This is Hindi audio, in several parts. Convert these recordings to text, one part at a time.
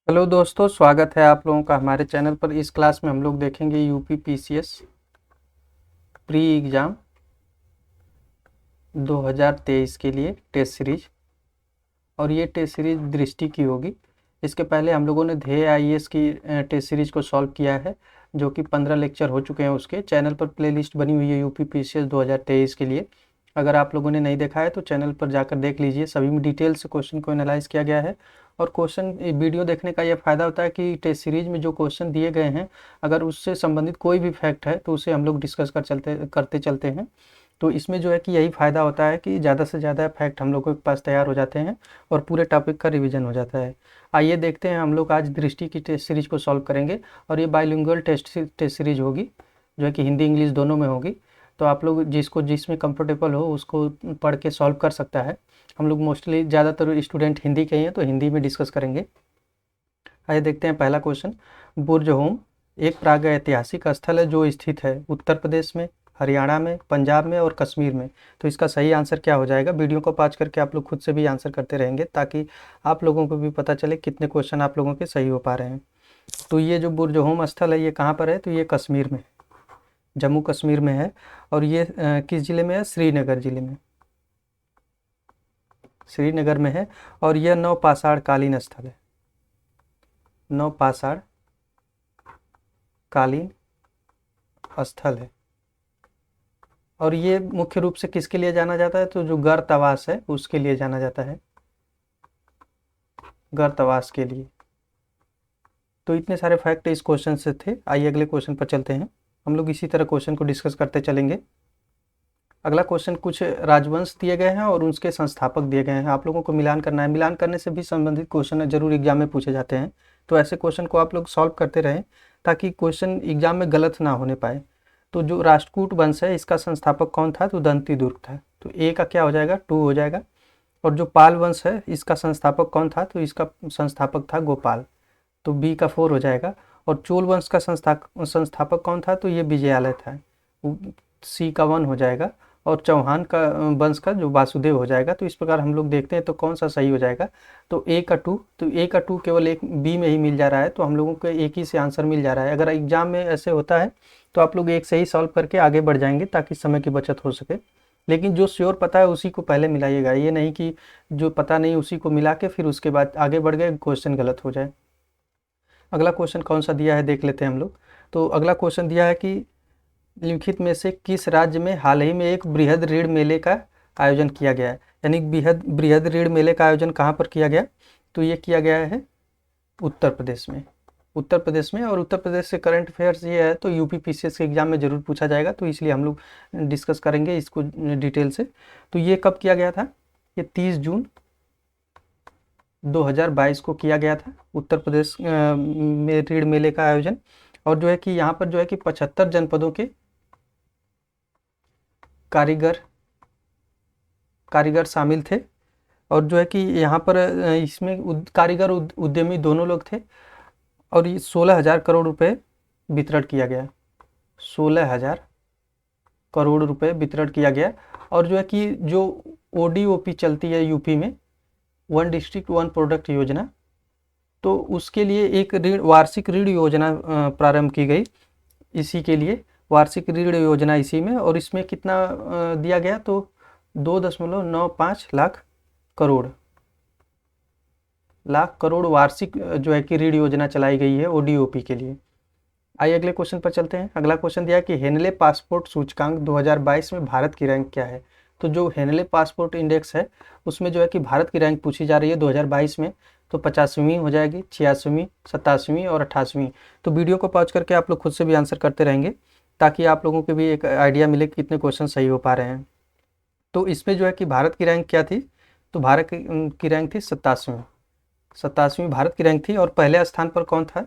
हेलो दोस्तों, स्वागत है आप लोगों का हमारे चैनल पर। इस क्लास में हम लोग देखेंगे यूपी पीसीएस प्री एग्ज़ाम 2023 के लिए टेस्ट सीरीज। और ये टेस्ट सीरीज दृष्टि की होगी। इसके पहले हम लोगों ने ध्येय आईएएस की टेस्ट सीरीज को सॉल्व किया है, जो कि 15 लेक्चर हो चुके हैं। उसके चैनल पर प्लेलिस्ट बनी हुई है यूपी पीसीएस 2023 के लिए। अगर आप लोगों ने नहीं देखा है तो चैनल पर जाकर देख लीजिए। सभी में डिटेल से क्वेश्चन को एनालाइज किया गया है। और क्वेश्चन वीडियो देखने का ये फ़ायदा होता है कि टेस्ट सीरीज में जो क्वेश्चन दिए गए हैं, अगर उससे संबंधित कोई भी फैक्ट है तो उसे हम लोग डिस्कस करते चलते हैं। तो इसमें जो है कि यही फ़ायदा होता है कि ज़्यादा से ज़्यादा फैक्ट हम लोगों के पास तैयार हो जाते हैं और पूरे टॉपिक का रिवीजन हो जाता है। आइए देखते हैं, हम लोग आज दृष्टि की टेस्ट सीरीज को सॉल्व करेंगे। और ये बाइलिंगुअल टेस्ट सीरीज होगी, जो है कि हिंदी इंग्लिश दोनों में होगी। तो आप लोग जिसको जिसमें कंफर्टेबल हो उसको पढ़ के सॉल्व कर सकता है। हम लोग मोस्टली ज़्यादातर स्टूडेंट हिंदी के ही हैं, तो हिंदी में डिस्कस करेंगे। आइए देखते हैं पहला क्वेश्चन। बुर्ज होम एक प्रागैतिहासिक स्थल है जो स्थित है उत्तर प्रदेश में, हरियाणा में, पंजाब में और कश्मीर में। तो इसका सही आंसर क्या हो जाएगा? वीडियो को पॉज करके आप लोग खुद से भी आंसर करते रहेंगे, ताकि आप लोगों को भी पता चले कितने क्वेश्चन आप लोगों के सही हो पा रहे हैं। तो ये जो बुर्ज होम स्थल है ये कहाँ पर है? तो ये कश्मीर में, जम्मू कश्मीर में है। और ये किस ज़िले में है? श्रीनगर ज़िले में, श्रीनगर में है। और यह नवपाषाण कालीन स्थल है, नवपाषाण कालीन स्थल है। और ये मुख्य रूप से किसके लिए जाना जाता है? तो जो गर्तवास है उसके लिए जाना जाता है, गर्तवास के लिए। तो इतने सारे फैक्ट इस क्वेश्चन से थे। आइए अगले क्वेश्चन पर चलते हैं। हम लोग इसी तरह क्वेश्चन को डिस्कस करते चलेंगे। अगला क्वेश्चन, कुछ राजवंश दिए गए हैं और उनके संस्थापक दिए गए हैं। आप लोगों को मिलान करना है। मिलान करने से भी संबंधित क्वेश्चन जरूर एग्जाम में पूछे जाते हैं। तो ऐसे क्वेश्चन को आप लोग सॉल्व करते रहें, ताकि क्वेश्चन एग्जाम में गलत ना होने पाए। तो जो राष्ट्रकूट वंश है इसका संस्थापक कौन था? तो दंती दुर्ग था। तो ए का क्या हो जाएगा? 2 हो जाएगा। और जो पाल वंश है इसका संस्थापक कौन था? तो इसका संस्थापक था गोपाल। तो बी का 4 हो जाएगा। और चोल वंश का संस्थापक कौन था? तो ये विजयालय था। सी का 1 हो जाएगा। और चौहान का वंश का जो वासुदेव हो जाएगा। तो इस प्रकार हम लोग देखते हैं तो कौन सा सही हो जाएगा? तो ए का 2। तो ए का 2 केवल एक बी में ही मिल जा रहा है, तो हम लोगों को एक ही से आंसर मिल जा रहा है। अगर एग्जाम में ऐसे होता है तो आप लोग एक से ही सॉल्व करके आगे बढ़ जाएंगे, ताकि समय की बचत हो सके। लेकिन जो श्योर पता है उसी को पहले मिलाइएगा, ये नहीं कि जो पता नहीं उसी को मिला के फिर उसके बाद आगे बढ़ गए, क्वेश्चन गलत हो जाए। अगला क्वेश्चन कौन सा दिया है देख लेते हैं हम लोग। तो अगला क्वेश्चन दिया है कि निम्नलिखित में से किस राज्य में हाल ही में एक बृहद ऋण मेले का आयोजन किया गया है? यानी बृहद बृहद ऋण मेले का आयोजन कहाँ पर किया गया? तो ये किया गया है उत्तर प्रदेश में, उत्तर प्रदेश में। और उत्तर प्रदेश से करंट अफेयर्स ये है तो यूपी पीसीएस के एग्जाम में जरूर पूछा जाएगा, तो इसलिए हम लोग डिस्कस करेंगे इसको डिटेल से। तो ये कब किया गया था? ये 30 जून 2022 को किया गया था उत्तर प्रदेश में ऋण मेले का आयोजन। और जो है कि यहाँ पर जो है कि 75 जनपदों के कारीगर कारीगर शामिल थे। और जो है कि यहाँ पर इसमें कारीगर उद्यमी दोनों लोग थे। और ये 16,000 करोड़ रुपए वितरण किया गया, 16,000 करोड़ रुपए वितरण किया गया। और जो है कि जो ओडीओपी चलती है यूपी में, वन डिस्ट्रिक्ट वन प्रोडक्ट योजना, तो उसके लिए एक ऋण वार्षिक ऋण योजना प्रारंभ की गई। इसी के लिए वार्षिक ऋण योजना इसी में। और इसमें कितना दिया गया? तो 2.95 लाख करोड़ वार्षिक जो है कि ऋण योजना चलाई गई है ओडीओपी के लिए। आइए अगले क्वेश्चन पर चलते हैं। अगला क्वेश्चन दिया कि हेनले पासपोर्ट सूचकांक 2022 में भारत की रैंक क्या है? तो जो हेनले पासपोर्ट इंडेक्स है उसमें जो है कि भारत की रैंक पूछी जा रही है 2022 में। तो 50वीं हो जाएगी, 86वीं, 87वीं और 88वीं। तो वीडियो को पॉज करके आप लोग खुद से भी आंसर करते रहेंगे, ताकि आप लोगों को भी एक आइडिया मिले कि कितने क्वेश्चन सही हो पा रहे हैं। तो इसमें जो है कि भारत की रैंक क्या थी? तो भारत की रैंक थी 87वीं, 87वीं भारत की रैंक थी। और पहले स्थान पर कौन था?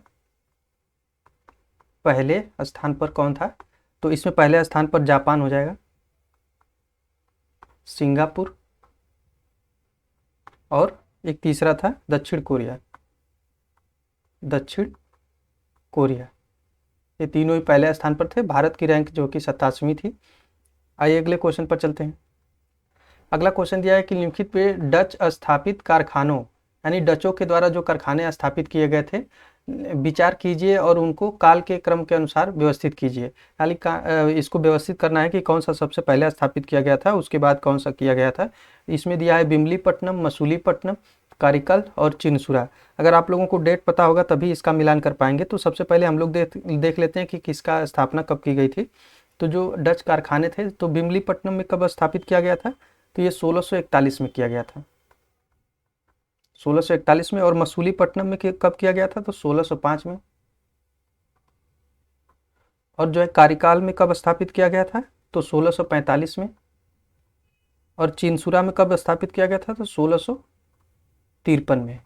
पहले स्थान पर कौन था? तो इसमें पहले स्थान पर जापान हो जाएगा, सिंगापुर, और एक तीसरा था दक्षिण कोरिया, दक्षिण कोरिया। ये तीनों ही पहले स्थान पर थे। भारत की रैंक जो कि 87वीं थी। आइए अगले क्वेश्चन पर चलते हैं। अगला क्वेश्चन दिया है कि निम्नलिखित पे डच स्थापित कारखानों यानी डचों के द्वारा जो कारखाने स्थापित किए गए थे, विचार कीजिए और उनको काल के क्रम के अनुसार व्यवस्थित कीजिए। यानी इसको व्यवस्थित करना है कि कौन सा सबसे पहले स्थापित किया गया था, उसके बाद कौन सा किया गया था। इसमें दिया है बिमलीपट्टनम, मसूलीपट्टनम, कारिकल और चिनसुरा। अगर आप लोगों को डेट पता होगा तभी इसका मिलान कर पाएंगे। तो सबसे पहले हम लोग देख लेते हैं कि किसका स्थापना कब की गई थी। तो जो डच कारखाने थे, तो बिमलीपट्टनम में कब स्थापित किया गया था, तो ये 1641 में किया गया था, 1641 में। और मसूलीपट्टनम में कब किया गया था, तो 1605 में। और जो है कारिकाल में कब स्थापित किया गया था, तो 1645 में। और चिनसुरा में कब स्थापित किया गया था, तो 1653 में।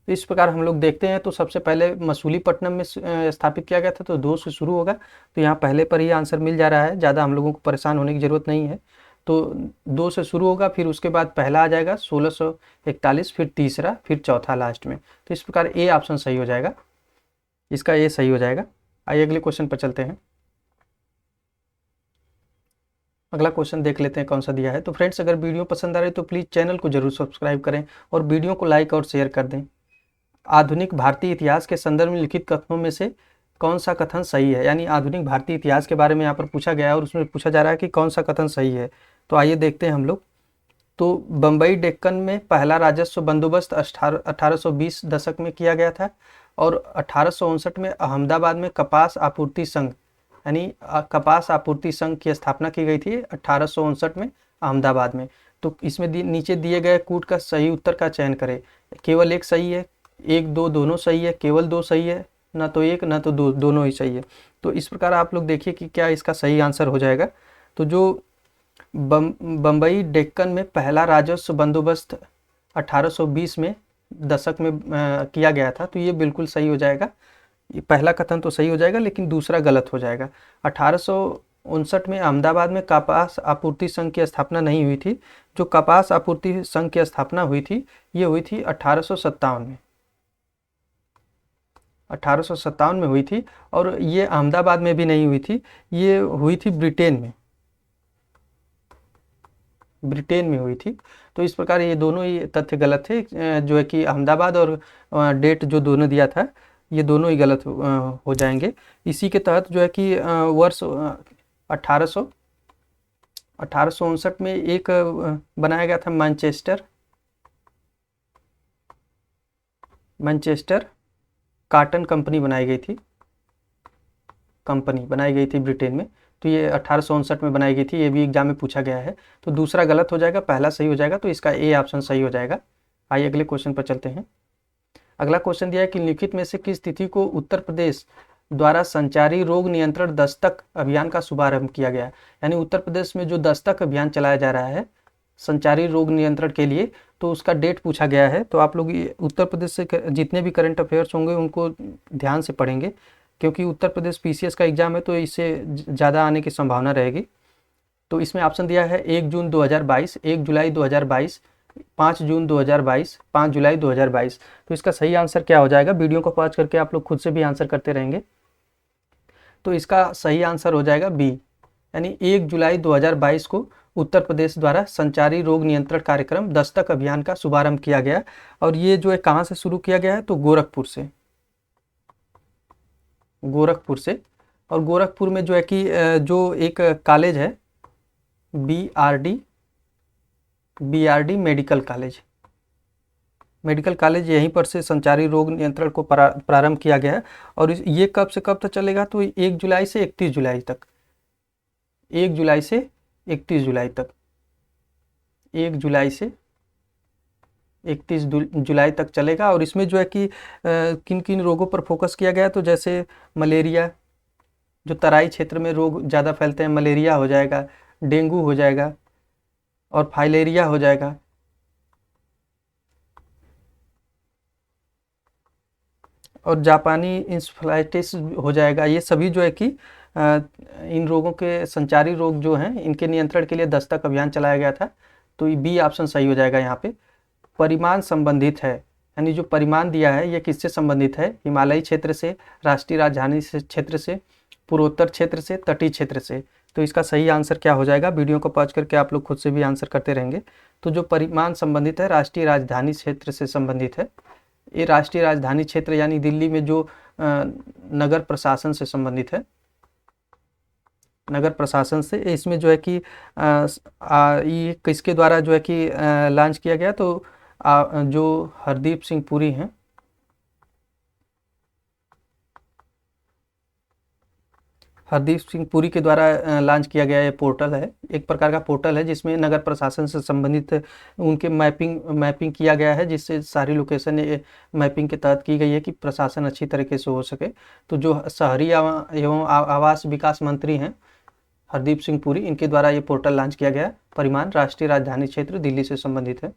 तो इस प्रकार हम लोग देखते हैं। तो सबसे पहले मसूलीपट्टनम में स्थापित किया गया था, तो 2 से शुरू होगा। तो यहाँ पहले पर ही आंसर मिल जा रहा है, ज़्यादा हम लोगों को परेशान होने की ज़रूरत नहीं है। तो 2 से शुरू होगा, फिर उसके बाद पहला आ जाएगा 1641, फिर तीसरा, फिर चौथा लास्ट में। तो इस प्रकार ए ऑप्शन सही हो जाएगा, इसका ए सही हो जाएगा। आइए अगले क्वेश्चन पर चलते हैं। अगला क्वेश्चन देख लेते हैं कौन सा दिया है। तो फ्रेंड्स, अगर वीडियो पसंद आ रही है तो प्लीज़ चैनल को जरूर सब्सक्राइब करें और वीडियो को लाइक और शेयर कर दें। आधुनिक भारतीय इतिहास के संदर्भ में लिखित कथनों में से कौन सा कथन सही है। यानी आधुनिक भारतीय इतिहास के बारे में यहाँ पर पूछा गया है और उसमें पूछा जा रहा है कि कौन सा कथन सही है। तो आइए देखते हैं हम लोग। तो बम्बई डेक्कन में पहला राजस्व बंदोबस्त 1820 दशक में किया गया था। और 1859 में अहमदाबाद में कपास आपूर्ति संघ, यानी कपास आपूर्ति संघ की स्थापना की गई थी 1859 में अहमदाबाद में। तो इसमें नीचे दिए गए कूट का सही उत्तर का चयन करें। केवल एक सही है, 1 2 दोनों सही है, केवल 2 सही है, ना तो 1 ना तो 2, दोनों ही सही है। तो इस प्रकार आप लोग देखिए कि क्या इसका सही आंसर हो जाएगा। तो जो बम्बई डेक्कन में पहला राजस्व बंदोबस्त 1820 में दशक में किया गया था, तो ये बिल्कुल सही हो जाएगा। ये पहला कथन तो सही हो जाएगा, लेकिन दूसरा गलत हो जाएगा। 1859 में अहमदाबाद में कपास आपूर्ति संघ की स्थापना नहीं हुई थी। जो कपास आपूर्ति संघ की स्थापना हुई थी, ये हुई थी 1857 में, 1857 में हुई थी। और ये अहमदाबाद में भी नहीं हुई थी, ये हुई थी ब्रिटेन में, ब्रिटेन में हुई थी। तो इस प्रकार ये दोनों ही तथ्य गलत थे, जो है कि अहमदाबाद और डेट जो दोनों दिया था, ये दोनों ही गलत हो जाएंगे। इसी के तहत जो है कि वर्ष 1859 में एक बनाया गया था मैनचेस्टर कॉटन कंपनी बनाई गई थी, ब्रिटेन में। तो ये 1859 में बनाई गई थी, ये भी एग्जाम में पूछा गया है। तो दूसरा गलत हो जाएगा, पहला सही हो जाएगा। तो इसका ए ऑप्शन सही हो जाएगा। आइए अगले क्वेश्चन पर चलते हैं। अगला क्वेश्चन दिया है कि निम्नलिखित में से किस तिथि को उत्तर प्रदेश द्वारा संचारी रोग नियंत्रण दस्तक अभियान का शुभारंभ किया गया। यानी उत्तर प्रदेश में जो दस्तक अभियान चलाया जा रहा है संचारी रोग नियंत्रण के लिए, तो उसका डेट पूछा गया है। तो आप लोग उत्तर प्रदेश से जितने भी करंट अफेयर्स होंगे उनको ध्यान से पढ़ेंगे, क्योंकि उत्तर प्रदेश पीसीएस का एग्जाम है, तो इससे ज़्यादा आने की संभावना रहेगी। तो इसमें ऑप्शन दिया है 1 जून 2022, 1 जुलाई 2022, 5 जून 2022, 5 जुलाई 2022। तो इसका सही आंसर क्या हो जाएगा, वीडियो को पॉज करके आप लोग खुद से भी आंसर करते रहेंगे। तो इसका सही आंसर हो जाएगा बी, यानी 1 जुलाई 2022 को उत्तर प्रदेश द्वारा संचारी रोग नियंत्रण कार्यक्रम दस्तक अभियान का शुभारंभ किया गया। और ये जो है कहाँ से शुरू किया गया है, तो गोरखपुर से, और गोरखपुर में जो है कि जो एक कॉलेज है बीआरडी मेडिकल कॉलेज, यहीं पर से संचारी रोग नियंत्रण को प्रारंभ किया गया है। और ये कब से कब तक चलेगा, तो 1 जुलाई से 31 जुलाई तक, 1 जुलाई से 31 जुलाई तक, 1 जुलाई से 31 जुलाई तक चलेगा। और इसमें जो है कि किन किन रोगों पर फोकस किया गया, तो जैसे मलेरिया, जो तराई क्षेत्र में रोग ज़्यादा फैलते हैं, मलेरिया हो जाएगा, डेंगू हो जाएगा और फाइलेरिया हो जाएगा। और जापानी इंसेफेलाइटिस हो जाएगा। ये सभी जो है कि इन रोगों के संचारी रोग जो हैं इनके नियंत्रण के लिए दस्तक अभियान चलाया गया था। तो बी ऑप्शन सही हो जाएगा यहाँ पे। परिमाण संबंधित है, यानी जो परिमाण दिया है ये किससे संबंधित है, हिमालयी क्षेत्र से, राष्ट्रीय राजधानी क्षेत्र से, पूर्वोत्तर क्षेत्र से, तटीय क्षेत्र से। तो इसका सही आंसर क्या हो जाएगा, वीडियो को पॉज करके आप लोग खुद से भी आंसर करते रहेंगे। तो जो परिमाण संबंधित है राष्ट्रीय राजधानी क्षेत्र से संबंधित है। ये राष्ट्रीय राजधानी क्षेत्र यानी दिल्ली में जो नगर प्रशासन से संबंधित है, नगर प्रशासन से। इसमें जो है कि ये किसके द्वारा जो है कि लॉन्च किया गया, तो जो हरदीप सिंह पुरी हैं, हरदीप सिंह पुरी के द्वारा लॉन्च किया गया ये पोर्टल है। एक प्रकार का पोर्टल है जिसमें नगर प्रशासन से संबंधित उनके मैपिंग किया गया है, जिससे सारी लोकेशन मैपिंग के तहत की गई है कि प्रशासन अच्छी तरीके से हो सके। तो जो शहरी एवं आवास विकास मंत्री हैं हरदीप सिंह पुरी, इनके द्वारा ये पोर्टल लॉन्च किया गया। परिमाण राष्ट्रीय राजधानी क्षेत्र दिल्ली से संबंधित है।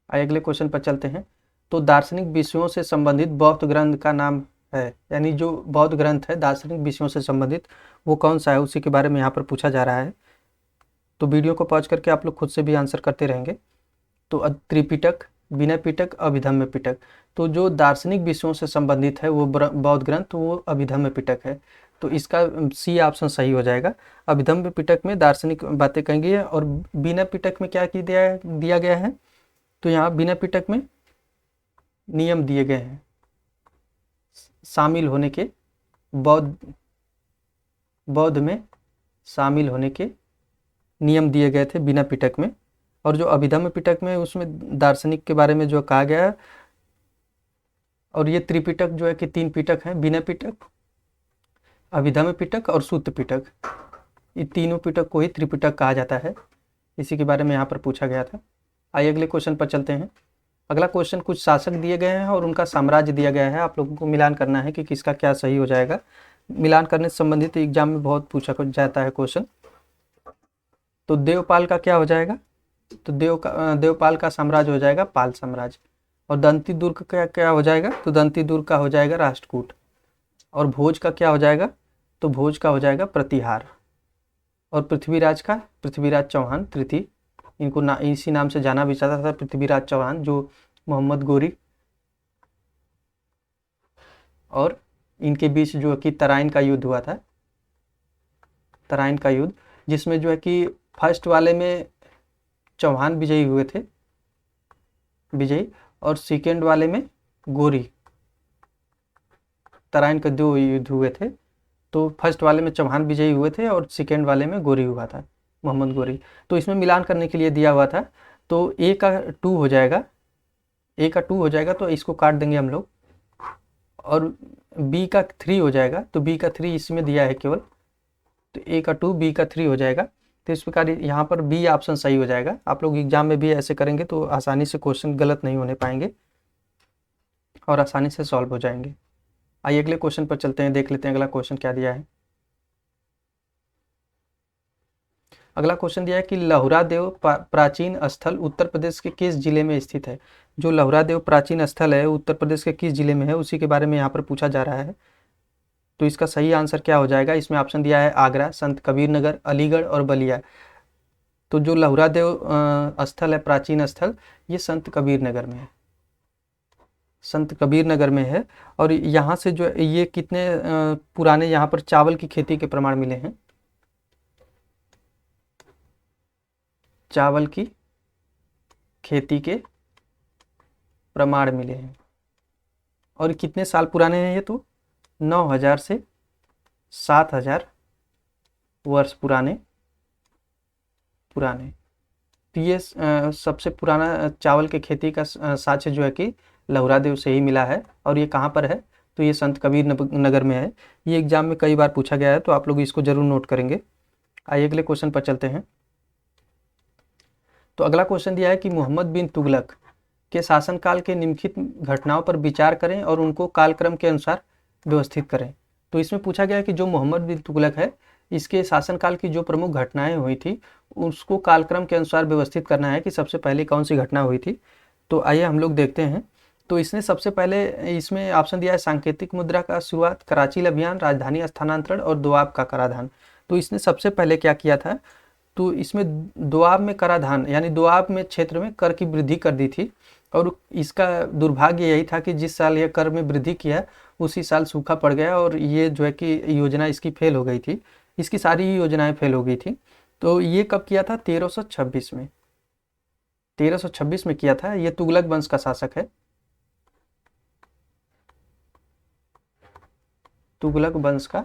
आइए अगले क्वेश्चन पर चलते हैं। तो दार्शनिक विषयों से संबंधित बौद्ध ग्रंथ का नाम है, यानी जो बौद्ध ग्रंथ है दार्शनिक विषयों से संबंधित वो कौन सा है, उसी के बारे में यहाँ पर पूछा जा रहा है। तो वीडियो को पॉज करके आप लोग खुद से भी आंसर करते रहेंगे। तो त्रिपिटक, विनय पिटक, अभिधम्य पिटक। तो जो दार्शनिक विषयों से संबंधित है वो बौद्ध ग्रंथ वो अभिधम्य पिटक है। तो इसका सी ऑप्शन सही हो जाएगा। अभिधम्य पिटक में दार्शनिक बातें कही गई है और विनय पिटक में क्या दिया गया है, तो यहाँ विनय पिटक में नियम दिए गए हैं शामिल होने के, बौद्ध में शामिल होने के नियम दिए गए थे विनय पिटक में। और जो अभिधम्य पिटक में उसमें दार्शनिक के बारे में जो कहा गया है। और ये त्रिपिटक जो है कि 3 पिटक हैं, विनय पिटक, अभिधम्य पिटक और सूत्र पिटक। ये तीनों पिटक को ही त्रिपिटक कहा जाता है। इसी के बारे में यहाँ पर पूछा गया था। आइए अगले क्वेश्चन पर चलते हैं। अगला क्वेश्चन कुछ शासक दिए गए हैं और उनका साम्राज्य दिया गया है। आप लोगों को मिलान करना है कि किसका क्या सही हो जाएगा। मिलान करने से संबंधित एग्जाम में बहुत पूछा जाता है क्वेश्चन। तो देवपाल का क्या हो जाएगा, तो देवपाल का साम्राज्य हो जाएगा पाल साम्राज्य। और दंती दुर्ग का क्या हो जाएगा, तो दंती दुर्ग का हो जाएगा राष्ट्रकूट। और भोज का क्या हो जाएगा, तो भोज का हो जाएगा प्रतिहार। और पृथ्वीराज का पृथ्वीराज चौहान तृतीय, इनको इसी नाम से जाना भी जाता था, पृथ्वीराज चौहान, जो मोहम्मद गोरी और इनके बीच जो कि तराइन का युद्ध हुआ था, तराइन का युद्ध, जिसमें जो है कि फर्स्ट वाले में चौहान विजयी हुए थे, विजयी, और सेकेंड वाले में गोरी। तराइन के 2 युद्ध हुए थे। तो फर्स्ट वाले में चौहान विजयी हुए थे और सेकेंड वाले में गोरी हुआ था, मोहम्मद गोरी। तो इसमें मिलान करने के लिए दिया हुआ था। तो ए का 2 हो जाएगा, ए का 2 हो जाएगा, तो इसको काट देंगे हम लोग। और बी का 3 हो जाएगा, तो बी का 3 इसमें दिया है केवल, तो ए का 2 बी का 3 हो जाएगा। तो इस प्रकार यहाँ पर बी ऑप्शन सही हो जाएगा। आप लोग एग्जाम में भी ऐसे करेंगे तो आसानी से क्वेश्चन गलत नहीं होने पाएंगे और आसानी से सॉल्व हो जाएंगे। आइए अगले क्वेश्चन पर चलते हैं, देख लेते हैं अगला क्वेश्चन क्या दिया है। अगला क्वेश्चन दिया है कि लहुरा देव प्राचीन स्थल उत्तर प्रदेश के किस जिले में स्थित है। जो लहुरा देव प्राचीन स्थल है उत्तर प्रदेश के किस जिले में है, उसी के बारे में यहाँ पर पूछा जा रहा है। तो इसका सही आंसर क्या हो जाएगा, इसमें ऑप्शन दिया है आगरा, संत कबीर नगर, अलीगढ़ और बलिया। तो जो लहुरा देव स्थल है प्राचीन स्थल, ये संत कबीर नगर में है, संत कबीर नगर में है। और यहाँ से जो ये कितने पुराने यहाँ पर चावल की खेती के प्रमाण मिले हैं, चावल की खेती के प्रमाण मिले हैं। और कितने साल पुराने हैं ये, तो 9000 से 7000 वर्ष पुराने। तो ये सबसे पुराना चावल के खेती का साक्ष्य जो है कि लहुरा देव से ही मिला है। और ये कहाँ पर है, तो ये संत कबीर नगर में है। ये एग्जाम में कई बार पूछा गया है, तो आप लोग इसको जरूर नोट करेंगे। आइए अगले क्वेश्चन पर चलते हैं। तो अगला क्वेश्चन दिया है कि मोहम्मद बिन तुगलक के शासनकाल के निम्नलिखित घटनाओं पर विचार करें और उनको कालक्रम के अनुसार व्यवस्थित करें। तो इसमें पूछा गया है कि जो मोहम्मद बिन तुगलक है, इसके शासनकाल की जो प्रमुख घटनाएं हुई थी उसको कालक्रम के अनुसार व्यवस्थित करना है कि सबसे पहले कौन सी घटना हुई थी। तो आइए हम लोग देखते हैं। तो इसने सबसे पहले इसमें ऑप्शन दिया है सांकेतिक मुद्रा का शुरुआत, कराची अभियान, राजधानी स्थानांतरण और दोआब का कराधान। तो इसने सबसे पहले क्या किया था, तो इसमें दोआब में कराधान यानी दोआब में क्षेत्र में कर की वृद्धि कर दी थी। और इसका दुर्भाग्य यही था कि जिस साल यह कर में वृद्धि किया उसी साल सूखा पड़ गया और ये जो है कि योजना इसकी फेल हो गई थी। इसकी सारी योजनाएं फेल हो गई थी। तो ये कब किया था? 1326 में, 1326 में किया था। ये तुगलक वंश का शासक है, तुगलक वंश का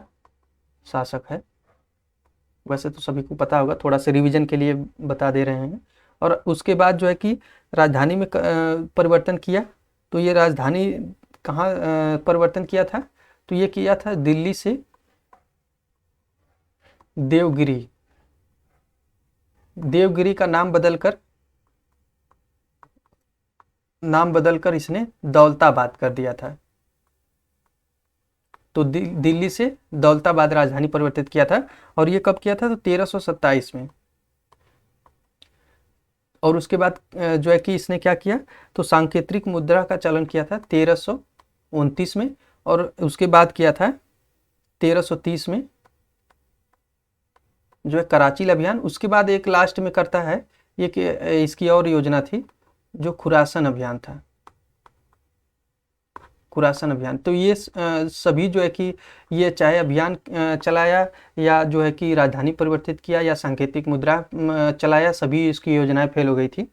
शासक है। वैसे तो सभी को पता होगा, थोड़ा सा रिवीजन के लिए बता दे रहे हैं। और उसके बाद जो है कि राजधानी में परिवर्तन किया। तो ये राजधानी कहाँ परिवर्तन किया था? तो ये किया था दिल्ली से देवगिरी, देवगिरी का नाम बदलकर इसने दौलताबाद कर दिया था। तो दिल्ली से दौलताबाद राजधानी परिवर्तित किया था। और ये कब किया था? तो 1327 में। और उसके बाद जो है कि इसने क्या किया? तो सांकेतिक मुद्रा का चलन किया था 1329 में। और उसके बाद किया था 1330 में जो है कराची अभियान। उसके बाद एक लास्ट में करता है ये कि इसकी और योजना थी जो खुरासन अभियान था, खुरासन अभियान। तो ये सभी जो है कि ये चाहे अभियान चलाया या जो है कि राजधानी परिवर्तित किया या सांकेतिक मुद्रा चलाया, सभी इसकी योजनाएं फेल हो गई थी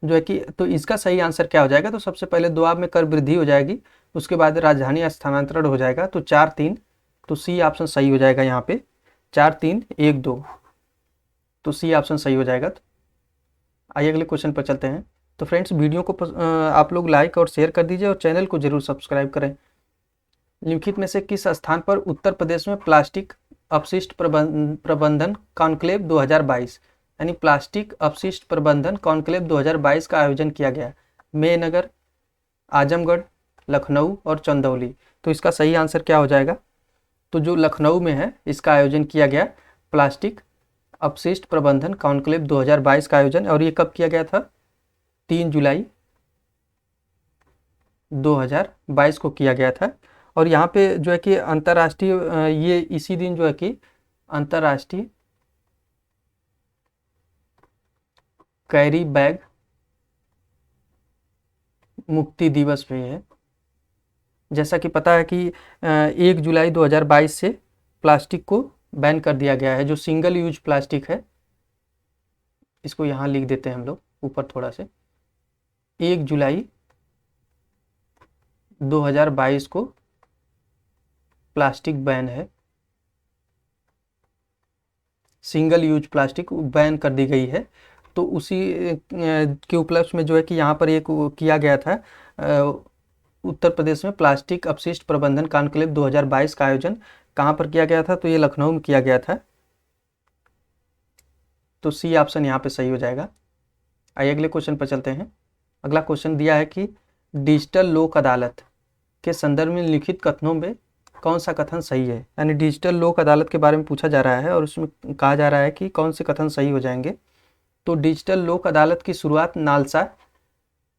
जो है कि। तो इसका सही आंसर क्या हो जाएगा? तो सबसे पहले दोआब में कर वृद्धि हो जाएगी, उसके बाद राजधानी स्थानांतरण हो जाएगा। तो 4-3, तो सी ऑप्शन सही हो जाएगा यहाँ पे, 4-3-1-2, तो सी ऑप्शन सही हो जाएगा। तो आइए अगले क्वेश्चन पर चलते हैं। तो फ्रेंड्स, वीडियो को आप लोग लाइक और शेयर कर दीजिए और चैनल को जरूर सब्सक्राइब करें। निम्नलिखित में से किस स्थान पर उत्तर प्रदेश में प्लास्टिक अपशिष्ट प्रबंधन कॉन्क्लेव 2022 यानी प्लास्टिक अपशिष्ट प्रबंधन कॉन्क्लेव 2022 का आयोजन किया गया? मेनगर, आजमगढ़, लखनऊ और चंदौली। तो इसका सही आंसर क्या हो जाएगा? तो जो लखनऊ में है इसका आयोजन किया गया प्लास्टिक अपशिष्ट प्रबंधन कॉन्क्लेव 2022 का आयोजन। और ये कब किया गया था? 3 जुलाई 2022 को किया गया था। और यहाँ पे जो है कि अंतर्राष्ट्रीय ये इसी दिन जो है कि अंतर्राष्ट्रीय कैरी बैग मुक्ति दिवस भी है। जैसा कि पता है कि 1 जुलाई 2022 से प्लास्टिक को बैन कर दिया गया है, जो सिंगल यूज प्लास्टिक है। इसको यहाँ लिख देते हैं हम लोग ऊपर थोड़ा से, 1 जुलाई 2022 को प्लास्टिक बैन है, सिंगल यूज प्लास्टिक बैन कर दी गई है। तो उसी के उपलक्ष्य में जो है कि यहाँ पर एक किया गया था उत्तर प्रदेश में प्लास्टिक अपशिष्ट प्रबंधन कॉन्क्लेव 2022 का आयोजन कहाँ पर किया गया था? तो ये लखनऊ में किया गया था। तो सी ऑप्शन यहाँ पे सही हो जाएगा। आइए अगले क्वेश्चन पर चलते हैं। अगला क्वेश्चन दिया है कि डिजिटल लोक अदालत के संदर्भ में लिखित कथनों में कौन सा कथन सही है? यानी डिजिटल लोक अदालत के बारे में पूछा जा रहा है और उसमें कहा जा रहा है कि कौन से कथन सही हो जाएंगे। तो डिजिटल लोक अदालत की शुरुआत नालसा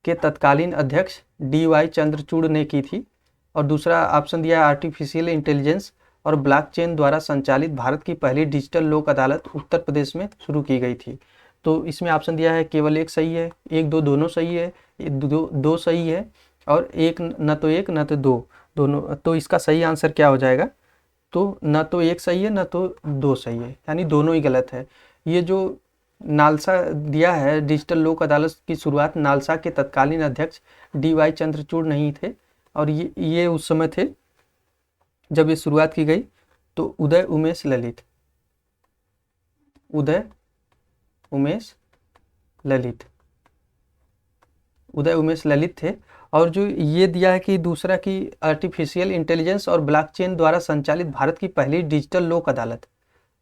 के तत्कालीन अध्यक्ष DY चंद्रचूड़ ने की थी। और दूसरा ऑप्शन दिया आर्टिफिशियल इंटेलिजेंस और ब्लॉकचेन द्वारा संचालित भारत की पहली डिजिटल लोक अदालत उत्तर प्रदेश में शुरू की गई थी। तो इसमें ऑप्शन दिया है केवल एक सही है, 1-2 दोनों सही है, दो सही है और एक न तो एक न तो दो दोनों। तो इसका सही आंसर क्या हो जाएगा? तो न तो एक सही है न तो दो सही है, यानी दोनों ही गलत है। ये जो नालसा दिया है, डिजिटल लोक अदालत की शुरुआत नालसा के तत्कालीन अध्यक्ष DY चंद्रचूड़ नहीं थे, और ये उस समय थे जब ये शुरुआत की गई। तो उदय उमेश ललित, उदय उमेश ललित थे। और जो ये दिया है कि दूसरा कि आर्टिफिशियल इंटेलिजेंस और ब्लॉकचेन द्वारा संचालित भारत की पहली डिजिटल लोक अदालत,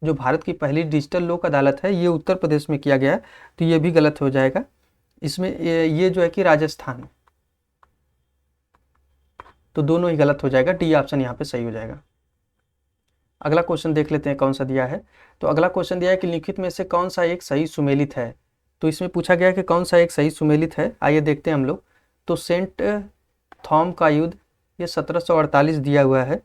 जो भारत की पहली डिजिटल लोक अदालत है ये उत्तर प्रदेश में किया गया है। तो ये भी गलत हो जाएगा। इसमें ये जो है कि राजस्थान, तो दोनों ही गलत हो जाएगा। डी ऑप्शन यहाँ पे सही हो जाएगा। अगला क्वेश्चन देख लेते हैं कौन सा दिया है। तो अगला क्वेश्चन दिया है कि लिखित में से कौन सा एक सही सुमेलित है। तो इसमें पूछा गया है कि कौन सा एक सही सुमेलित है। आइए देखते हैं हम लोग। तो सेंट थॉम का युद्ध ये 1748 दिया हुआ है।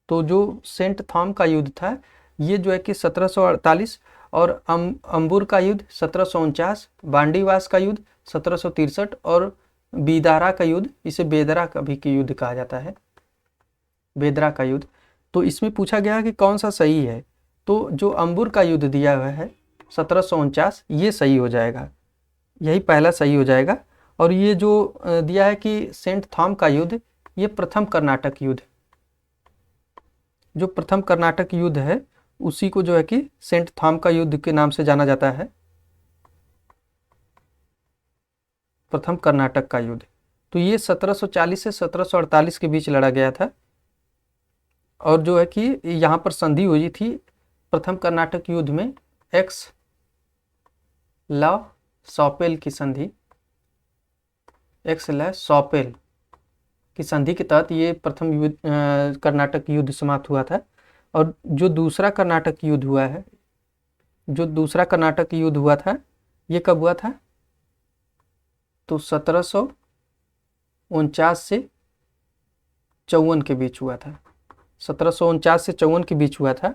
तो जो सेंट थॉम का युद्ध था ये जो है कि 1748, और अंबुर का युद्ध 1749, बांडीवास का युद्ध 1763 और बीदारा का युद्ध, इसे बेदरा का भी युद्ध कहा जाता है, बेदरा का युद्ध, तो इसमें पूछा गया कि कौन सा सही है। तो जो अंबुर का युद्ध दिया हुआ है 1749, ये सही हो जाएगा, यही पहला सही हो जाएगा। और ये जो दिया है कि सेंट थॉम का युद्ध, ये प्रथम कर्नाटक युद्ध, जो प्रथम कर्नाटक युद्ध है उसी को जो है कि सेंट थॉम का युद्ध के नाम से जाना जाता है, प्रथम कर्नाटक का युद्ध। तो ये 1740 से 1748 के बीच लड़ा गया था। और जो है कि यहाँ पर संधि हुई थी प्रथम कर्नाटक युद्ध में एक्स लॉ सॉपेल की संधि, एक्स लॉ सॉपेल की संधि के तहत ये प्रथम युद्ध कर्नाटक युद्ध समाप्त हुआ था। और जो दूसरा कर्नाटक युद्ध हुआ है, जो दूसरा कर्नाटक युद्ध हुआ था, ये कब हुआ था? तो 1749 से 54 के बीच हुआ था, 1749 से 54 के बीच हुआ था।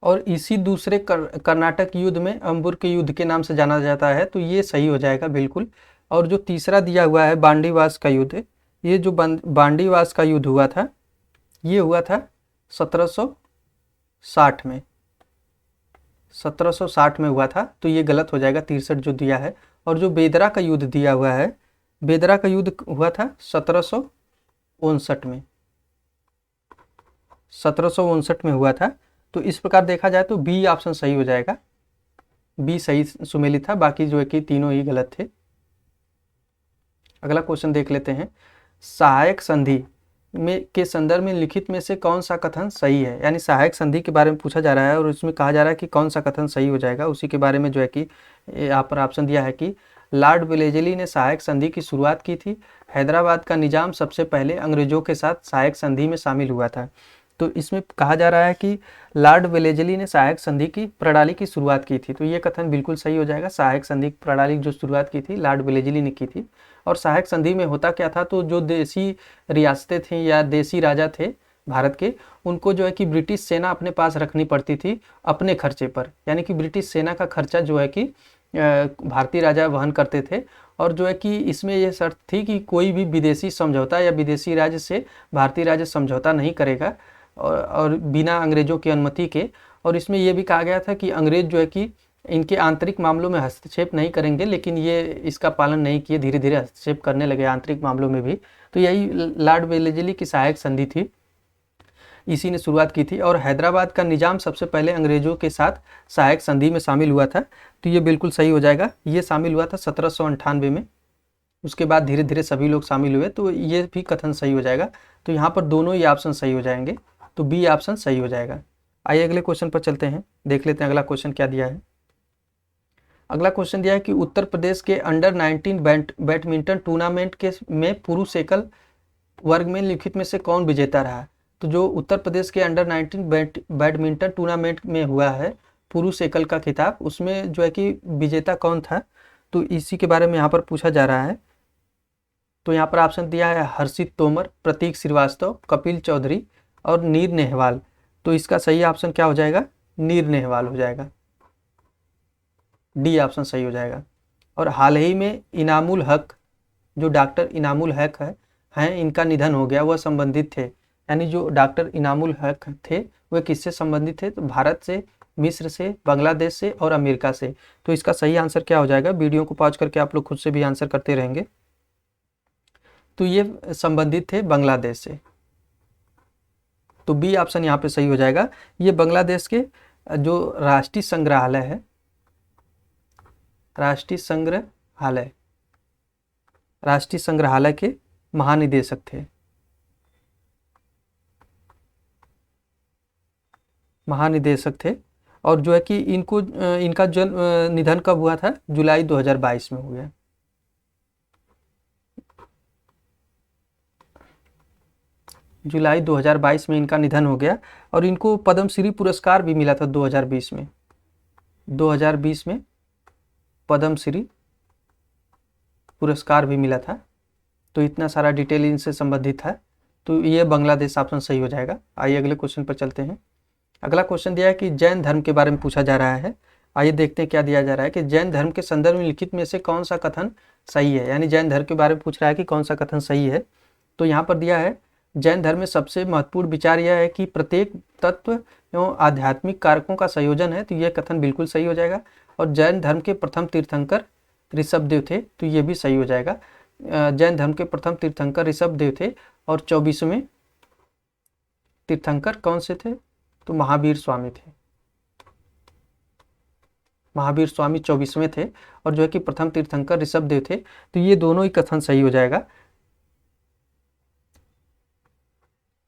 और इसी दूसरे कर्नाटक युद्ध में अंबुर के युद्ध के नाम से जाना जाता है, तो ये सही हो जाएगा बिल्कुल। और जो तीसरा दिया हुआ है बांडीवास का युद्ध, ये जो बांडीवास का युद्ध हुआ था, ये हुआ था 1760 में, 1760 में हुआ था, तो ये गलत हो जाएगा 63 जो दिया है। और जो बेदरा का युद्ध दिया हुआ है, बेदरा का युद्ध हुआ था 1759 में, 1759 में हुआ था। तो इस प्रकार देखा जाए तो बी ऑप्शन सही हो जाएगा, बी सही सुमेलित था, बाकी जो है कि तीनों ही गलत थे। अगला क्वेश्चन देख लेते हैं। सहायक संधि में के संदर्भ में लिखित में से कौन सा कथन सही है? यानी सहायक संधि के बारे में पूछा जा रहा है और उसमें कहा जा रहा है कि कौन सा कथन सही हो जाएगा, उसी के बारे में जो है कि यहाँ पर ऑप्शन दिया है कि लॉर्ड वेलेजली ने सहायक संधि की शुरुआत की थी। हैदराबाद का निजाम सबसे पहले अंग्रेजों के साथ सहायक संधि में शामिल हुआ था। तो इसमें कहा जा रहा है कि लॉर्ड वेलेजली ने सहायक संधि की प्रणाली की शुरुआत की थी, तो ये कथन बिल्कुल सही हो जाएगा। सहायक संधि प्रणाली जो शुरुआत की थी लॉर्ड वेलेजली ने की थी। और सहायक संधि में होता क्या था, तो जो देसी रियासतें थीं या देसी राजा थे भारत के, उनको जो है कि ब्रिटिश सेना अपने पास रखनी पड़ती थी अपने खर्चे पर, यानी कि ब्रिटिश सेना का खर्चा जो है कि भारतीय राजा वहन करते थे। और जो है कि इसमें यह शर्त थी कि कोई भी विदेशी समझौता या विदेशी राज्य से भारतीय राज्य समझौता नहीं करेगा और बिना अंग्रेजों की अनुमति के। और इसमें यह भी कहा गया था कि अंग्रेज जो है कि इनके आंतरिक मामलों में हस्तक्षेप नहीं करेंगे, लेकिन ये इसका पालन नहीं किए, धीरे धीरे हस्तक्षेप करने लगे आंतरिक मामलों में भी। तो यही लॉर्ड वेलेजली की सहायक संधि थी, इसी ने शुरुआत की थी। और हैदराबाद का निजाम सबसे पहले अंग्रेजों के साथ सहायक संधि में शामिल हुआ था, तो ये बिल्कुल सही हो जाएगा। ये शामिल हुआ था 1798 में, उसके बाद धीरे धीरे सभी लोग शामिल हुए, तो ये भी कथन सही हो जाएगा। तो यहाँ पर दोनों ही ऑप्शन सही हो जाएंगे, तो बी ऑप्शन सही हो जाएगा। आइए अगले क्वेश्चन पर चलते हैं, देख लेते हैं अगला क्वेश्चन क्या दिया है। अगला क्वेश्चन दिया है कि उत्तर प्रदेश के अंडर 19 बैडमिंटन टूर्नामेंट के में पुरुष एकल वर्ग में लिखित में से कौन विजेता रहा? तो जो उत्तर प्रदेश के अंडर 19 बैडमिंटन टूर्नामेंट में हुआ है पुरुष एकल का खिताब, उसमें जो है कि विजेता कौन था, तो इसी के बारे में यहाँ पर पूछा जा रहा है। तो यहाँ पर ऑप्शन दिया है हर्षित तोमर, प्रतीक श्रीवास्तव, कपिल चौधरी और नीर नेहवाल। तो इसका सही ऑप्शन क्या हो जाएगा? नीर नेहवाल हो जाएगा, डी ऑप्शन सही हो जाएगा। और हाल ही में इनामुल हक, जो डॉक्टर इनामुल हक हैं इनका निधन हो गया, वह संबंधित थे, यानी जो डॉक्टर इनामुल हक थे वह किससे संबंधित थे? तो भारत से, मिस्र से, बांग्लादेश से और अमेरिका से। तो इसका सही आंसर क्या हो जाएगा? वीडियो को पॉज करके आप लोग खुद से भी आंसर करते रहेंगे। तो ये संबंधित थे बांग्लादेश से, तो बी ऑप्शन यहाँ पे सही हो जाएगा। ये बांग्लादेश के जो राष्ट्रीय संग्रहालय है, राष्ट्रीय संग्रहालय के महानिदेशक थे, और जो है कि इनका निधन कब हुआ था? जुलाई 2022 में हुआ। जुलाई 2022 में इनका निधन हो गया। और इनको पद्मश्री पुरस्कार भी मिला था 2020 में, 2020 में पद्मश्री पुरस्कार भी मिला था। तो इतना सारा डिटेल इनसे संबंधित है, तो ये बांग्लादेश ऑप्शन सही हो जाएगा। आइए अगले क्वेश्चन पर चलते हैं। अगला क्वेश्चन दिया है कि जैन धर्म के बारे में पूछा जा रहा है। आइए देखते हैं क्या दिया जा रहा है कि जैन धर्म के संदर्भ में लिखित में से कौन सा कथन सही है, यानी जैन धर्म के बारे में पूछ रहा है कि कौन सा कथन सही है। तो यहाँ पर दिया है जैन धर्म में सबसे महत्वपूर्ण विचार यह है कि प्रत्येक तत्व एवं आध्यात्मिक कारकों का संयोजन है, तो यह कथन बिल्कुल सही हो जाएगा। और जैन धर्म के प्रथम तीर्थंकर ऋषभदेव थे, तो ये भी सही हो जाएगा। जैन धर्म के प्रथम तीर्थंकर ऋषभदेव थे और 24वें तीर्थंकर कौन से थे? तो महावीर स्वामी थे। महावीर स्वामी 24वें थे और जो है कि प्रथम तीर्थंकर ऋषभदेव थे, तो ये दोनों ही कथन सही हो जाएगा।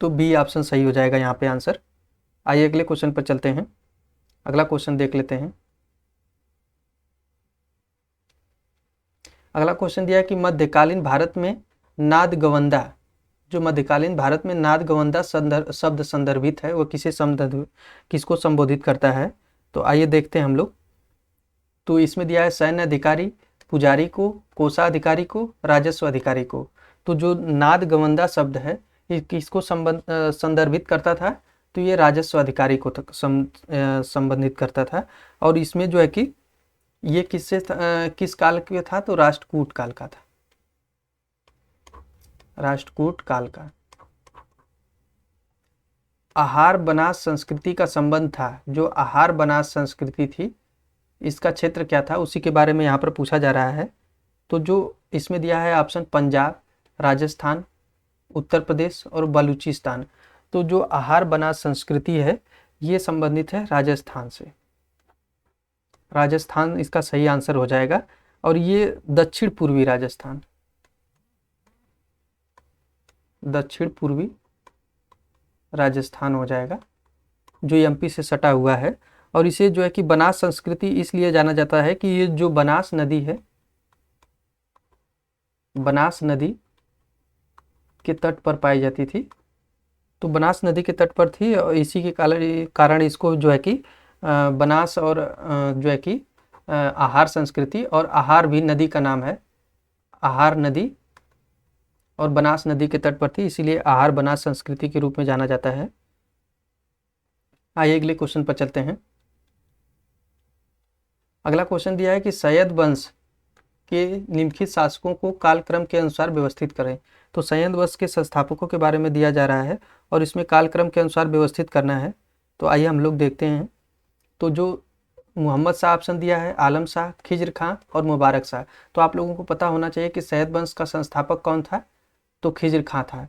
तो बी ऑप्शन सही हो जाएगा यहाँ पे आंसर। आइए अगले क्वेश्चन पर चलते हैं। अगला क्वेश्चन देख लेते हैं। अगला क्वेश्चन दिया है कि मध्यकालीन भारत में नादगवंदा, जो मध्यकालीन भारत में नादगवंदा शब्द संदर्भित है, वो किसको संबोधित करता है? तो आइए देखते हैं हम लोग। तो इसमें दिया है सैन्य अधिकारी, पुजारी को, कोषाधिकारी को, राजस्व अधिकारी को। तो जो नादगवंदा शब्द है ये किसको संदर्भित करता था? तो ये राजस्व अधिकारी को संबंधित करता था। और इसमें जो है कि ये किस काल का था? तो राष्ट्रकूट काल का था, राष्ट्रकूट काल का। आहार बनास संस्कृति का संबंध था, जो आहार बनास संस्कृति थी इसका क्षेत्र क्या था, उसी के बारे में यहाँ पर पूछा जा रहा है। तो जो इसमें दिया है ऑप्शन पंजाब, राजस्थान, उत्तर प्रदेश और बलूचिस्तान। तो जो आहार बनास संस्कृति है ये संबंधित है राजस्थान से। राजस्थान इसका सही आंसर हो जाएगा। और ये दक्षिण पूर्वी राजस्थान, दक्षिण पूर्वी राजस्थान हो जाएगा, जो एमपी से सटा हुआ है। और इसे जो है कि बनास संस्कृति इसलिए जाना जाता है कि ये जो बनास नदी है, बनास नदी के तट पर पाई जाती थी। तो बनास नदी के तट पर थी और इसी के कारण इसको जो है कि बनास और जो है कि आहार संस्कृति, और आहार भी नदी का नाम है, आहार नदी, और बनास नदी के तट पर थी, इसीलिए आहार बनास संस्कृति के रूप में जाना जाता है। आइए अगले क्वेश्चन पर चलते हैं। अगला क्वेश्चन दिया है कि सैयद वंश के निम्नलिखित शासकों को कालक्रम के अनुसार व्यवस्थित करें। तो सैयद वंश के संस्थापकों के बारे में दिया जा रहा है और इसमें कालक्रम के अनुसार व्यवस्थित करना है। तो आइए हम लोग देखते हैं। तो जो मोहम्मद शाह ऑप्शन दिया है, आलम शाह, खिज्र खां और मुबारक शाह। तो आप लोगों को पता होना चाहिए कि सैयद वंश का संस्थापक कौन था? तो खिज्र खां था।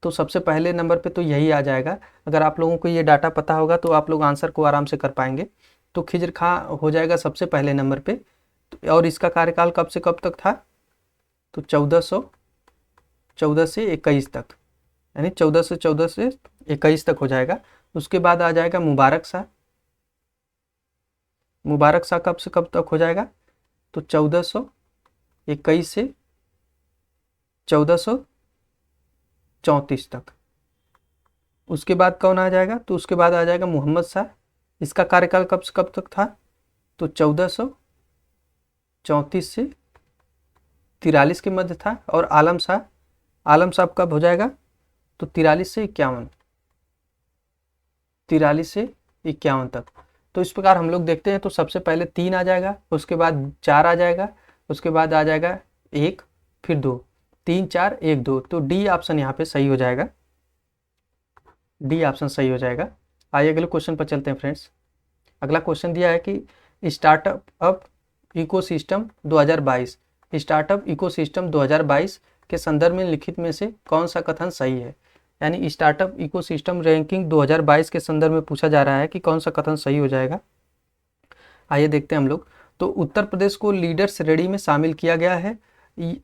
तो सबसे पहले नंबर पे तो यही आ जाएगा। अगर आप लोगों को ये डाटा पता होगा तो आप लोग आंसर को आराम से कर पाएंगे। तो खिज्र खां हो जाएगा सबसे पहले नंबर पे। और इसका कार्यकाल कब से कब तक था? तो 1414 से 21 तक, यानी 1414 से 21 तक हो जाएगा। उसके बाद आ जाएगा मुबारक शाह। मुबारक शाह कब से कब तक हो जाएगा? तो 1421 से 1434 तक। उसके बाद कौन आ जाएगा? तो उसके बाद आ जाएगा मोहम्मद शाह। इसका कार्यकाल कब से कब तक था? तो 1434 से 43 के मध्य था। और आलम शाह, आलम शाह कब हो जाएगा? तो 43 से 51, 43 से 51 तक। तो इस प्रकार हम लोग देखते हैं। तो सबसे पहले 3 आ जाएगा, उसके बाद 4 आ जाएगा, उसके बाद आ जाएगा 1, फिर 2, 3 4 1 2। तो डी ऑप्शन यहाँ पे सही हो जाएगा, डी ऑप्शन सही हो जाएगा। आइए अगले क्वेश्चन पर चलते हैं फ्रेंड्स। अगला क्वेश्चन दिया है कि स्टार्टअप इकोसिस्टम 2022, स्टार्टअप इकोसिस्टम 2022 के संदर्भ में लिखित में से कौन सा कथन सही है? यानी स्टार्टअप इकोसिस्टम रैंकिंग 2022 के संदर्भ में पूछा जा रहा है कि कौन सा कथन सही हो जाएगा। आइए देखते हैं हम लोग। तो उत्तर प्रदेश को लीडर श्रेणी में शामिल किया गया है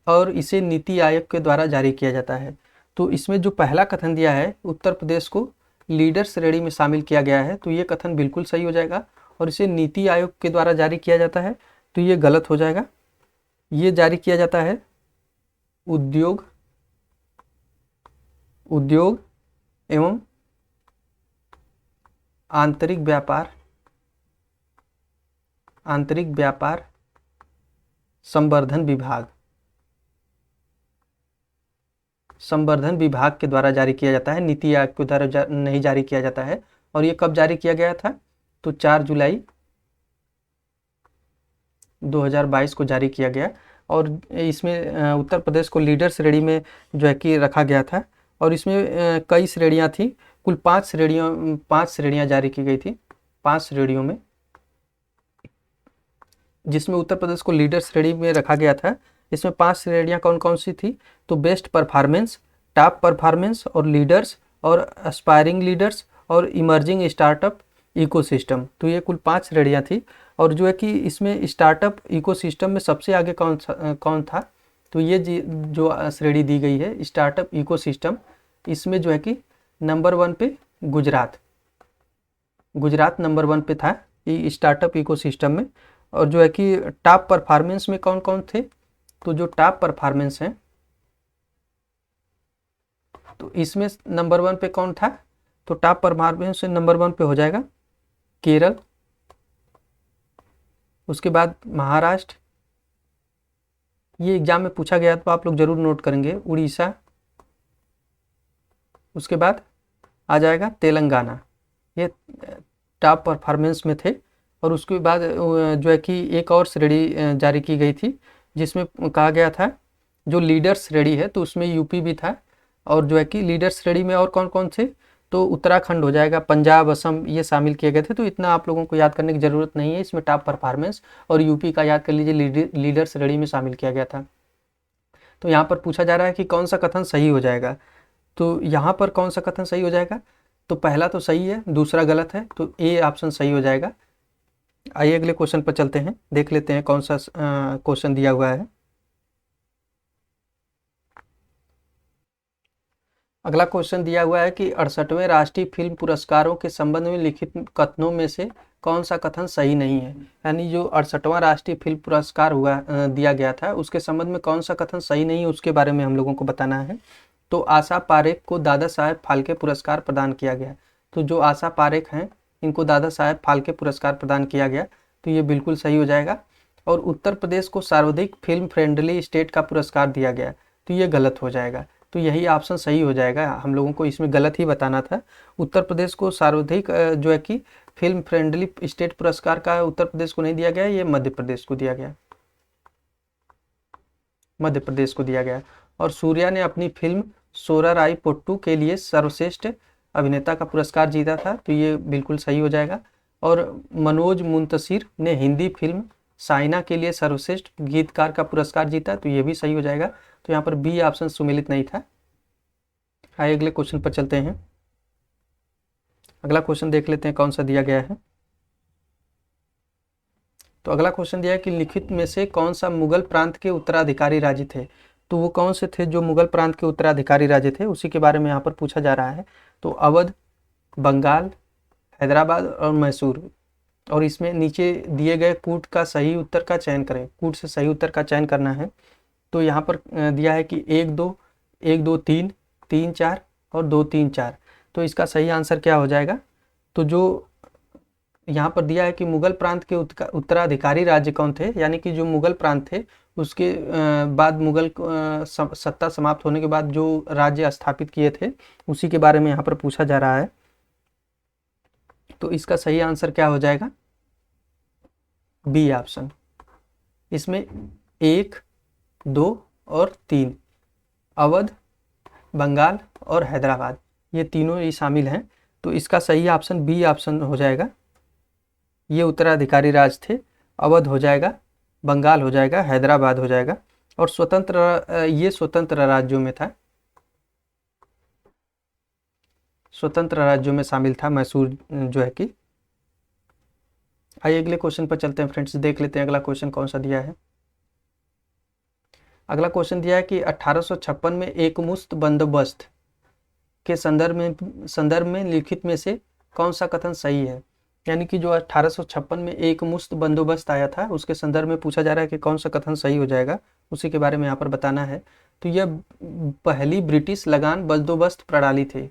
और इसे नीति आयोग के द्वारा जारी किया जाता है। तो इसमें जो पहला कथन दिया है, उत्तर प्रदेश को लीडर श्रेणी में शामिल किया गया है, तो ये कथन बिल्कुल सही हो जाएगा। और इसे नीति आयोग के द्वारा जारी किया जाता है, तो ये गलत हो जाएगा। ये जारी किया जाता है उद्योग एवं आंतरिक व्यापार संवर्धन विभाग के द्वारा जारी किया जाता है, नीति आयोग के द्वारा नहीं जारी किया जाता है। और ये कब जारी किया गया था? तो 4 जुलाई 2022 को जारी किया गया। और इसमें उत्तर प्रदेश को लीडर श्रेणी में जो है कि रखा गया था। और इसमें कई श्रेणियां थी, कुल 5 श्रेणियां जारी की गई थी, 5 श्रेणियों में, जिसमें उत्तर प्रदेश को लीडर श्रेणी में रखा गया था। इसमें 5 श्रेणियां कौन कौन सी थी? तो बेस्ट परफॉर्मेंस, टॉप परफॉर्मेंस और लीडर्स और एस्पायरिंग लीडर्स और इमर्जिंग स्टार्टअप इकोसिस्टम। तो ये कुल 5 श्रेणियां थी। और जो है कि इसमें स्टार्टअप इकोसिस्टम में सबसे आगे कौन था? तो ये जो श्रेणी दी गई है स्टार्टअप इकोसिस्टम, इसमें जो है कि नंबर 1 पे गुजरात नंबर 1 पे था ये स्टार्टअप इकोसिस्टम में। और जो है कि टॉप परफॉर्मेंस में कौन कौन थे? तो जो टॉप परफॉर्मेंस हैं, तो इसमें नंबर 1 पे कौन था? तो टॉप परफॉर्मेंस नंबर 1 पे हो जाएगा केरल, उसके बाद महाराष्ट्र, ये एग्जाम में पूछा गया तो आप लोग जरूर नोट करेंगे, उड़ीसा, उसके बाद आ जाएगा तेलंगाना, ये टॉप परफॉर्मेंस में थे। और उसके बाद जो है कि एक और श्रेणी जारी की गई थी जिसमें कहा गया था जो लीडर श्रेणी है, तो उसमें यूपी भी था। और जो है कि लीडर श्रेणी में और कौन कौन थे? तो उत्तराखंड हो जाएगा, पंजाब, असम, ये शामिल किए गए थे। तो इतना आप लोगों को याद करने की ज़रूरत नहीं है, इसमें टॉप परफॉर्मेंस और यूपी का याद कर लीजिए, लीडर श्रेणी में शामिल किया गया था। तो यहाँ पर पूछा जा रहा है कि कौन सा कथन सही हो जाएगा। तो यहाँ पर कौन सा कथन सही हो जाएगा? तो पहला तो सही है, दूसरा गलत है, तो ए ऑप्शन सही हो जाएगा। आइए अगले क्वेश्चन पर चलते हैं, देख लेते हैं कौन सा क्वेश्चन दिया हुआ है। अगला क्वेश्चन दिया हुआ है कि 68वें राष्ट्रीय फिल्म पुरस्कारों के संबंध में लिखित कथनों में से कौन सा कथन सही नहीं है। यानी जो 68वां राष्ट्रीय फिल्म पुरस्कार दिया गया था, उसके संबंध में कौन सा कथन सही नहीं है, उसके बारे में हम लोगों को बताना है। तो आशा पारेख को दादा साहेब फाल्के पुरस्कार प्रदान किया गया। तो जो आशा पारेख हैं, इनको दादा साहेब फाल्के पुरस्कार प्रदान किया गया, तो ये बिल्कुल सही हो जाएगा। और उत्तर प्रदेश को सर्वाधिक फिल्म फ्रेंडली स्टेट का पुरस्कार दिया गया, तो ये गलत हो जाएगा। तो यही ऑप्शन सही हो जाएगा, हम लोगों को इसमें गलत ही बताना था। उत्तर प्रदेश को सर्वाधिक जो है कि फिल्म फ्रेंडली स्टेट पुरस्कार का उत्तर प्रदेश को नहीं दिया गया, ये मध्य प्रदेश को दिया गया, मध्य प्रदेश को दिया गया। और सूर्या ने अपनी फिल्म सोराराई पोट्टू के लिए सर्वश्रेष्ठ अभिनेता का पुरस्कार जीता था, तो ये बिल्कुल सही हो जाएगा। और मनोज मुंतशिर ने हिंदी फिल्म साइना के लिए सर्वश्रेष्ठ गीतकार का पुरस्कार जीता, तो ये भी सही हो जाएगा। तो यहाँ पर बी ऑप्शन सुमेलित नहीं था। आइए अगले क्वेश्चन पर चलते हैं। अगला क्वेश्चन देख लेते हैं कौन सा दिया गया है। तो अगला क्वेश्चन दिया है कि लिखित में से कौन सा मुगल प्रांत के उत्तराधिकारी राज्य थे। तो वो कौन से थे जो मुगल प्रांत के उत्तराधिकारी राज्य थे, उसी के बारे में यहाँ पर पूछा जा रहा है। तो अवध, बंगाल, हैदराबाद और मैसूर। और इसमें नीचे दिए गए कूट का सही उत्तर का चयन करें, कूट से सही उत्तर का चयन करना है। तो यहाँ पर दिया है कि 1 2 1 2 3 3 4 और 2 3 4। तो इसका सही आंसर क्या हो जाएगा? तो जो यहाँ पर दिया है कि मुगल प्रांत के उत्तराधिकारी राज्य कौन थे, यानी कि जो मुगल प्रांत थे उसके बाद मुगल सत्ता समाप्त होने के बाद जो राज्य स्थापित किए थे, उसी के बारे में यहाँ पर पूछा जा रहा है। तो इसका सही आंसर क्या हो जाएगा? B option. इसमें 1 2 और 3, अवध, बंगाल और हैदराबाद, ये तीनों ही शामिल हैं। तो इसका सही ऑप्शन बी ऑप्शन हो जाएगा। ये उत्तराधिकारी राज्य थे, अवध हो जाएगा, बंगाल हो जाएगा, हैदराबाद हो जाएगा। और ये स्वतंत्र राज्यों में था, स्वतंत्र राज्यों में शामिल था मैसूर जो है कि। आइए अगले क्वेश्चन पर चलते हैं फ्रेंड्स, देख लेते हैं अगला क्वेश्चन कौन सा दिया है। अगला क्वेश्चन दिया है कि 1856 में एकमुश्त बंदोबस्त के संदर्भ में लिखित में से कौन सा कथन सही है। यानी कि जो 1856 में एकमुश्त बंदोबस्त आया था, उसके संदर्भ में पूछा जा रहा है कि कौन सा कथन सही हो जाएगा, उसी के बारे में यहाँ पर बताना है। तो यह पहली ब्रिटिश लगान बंदोबस्त प्रणाली थी,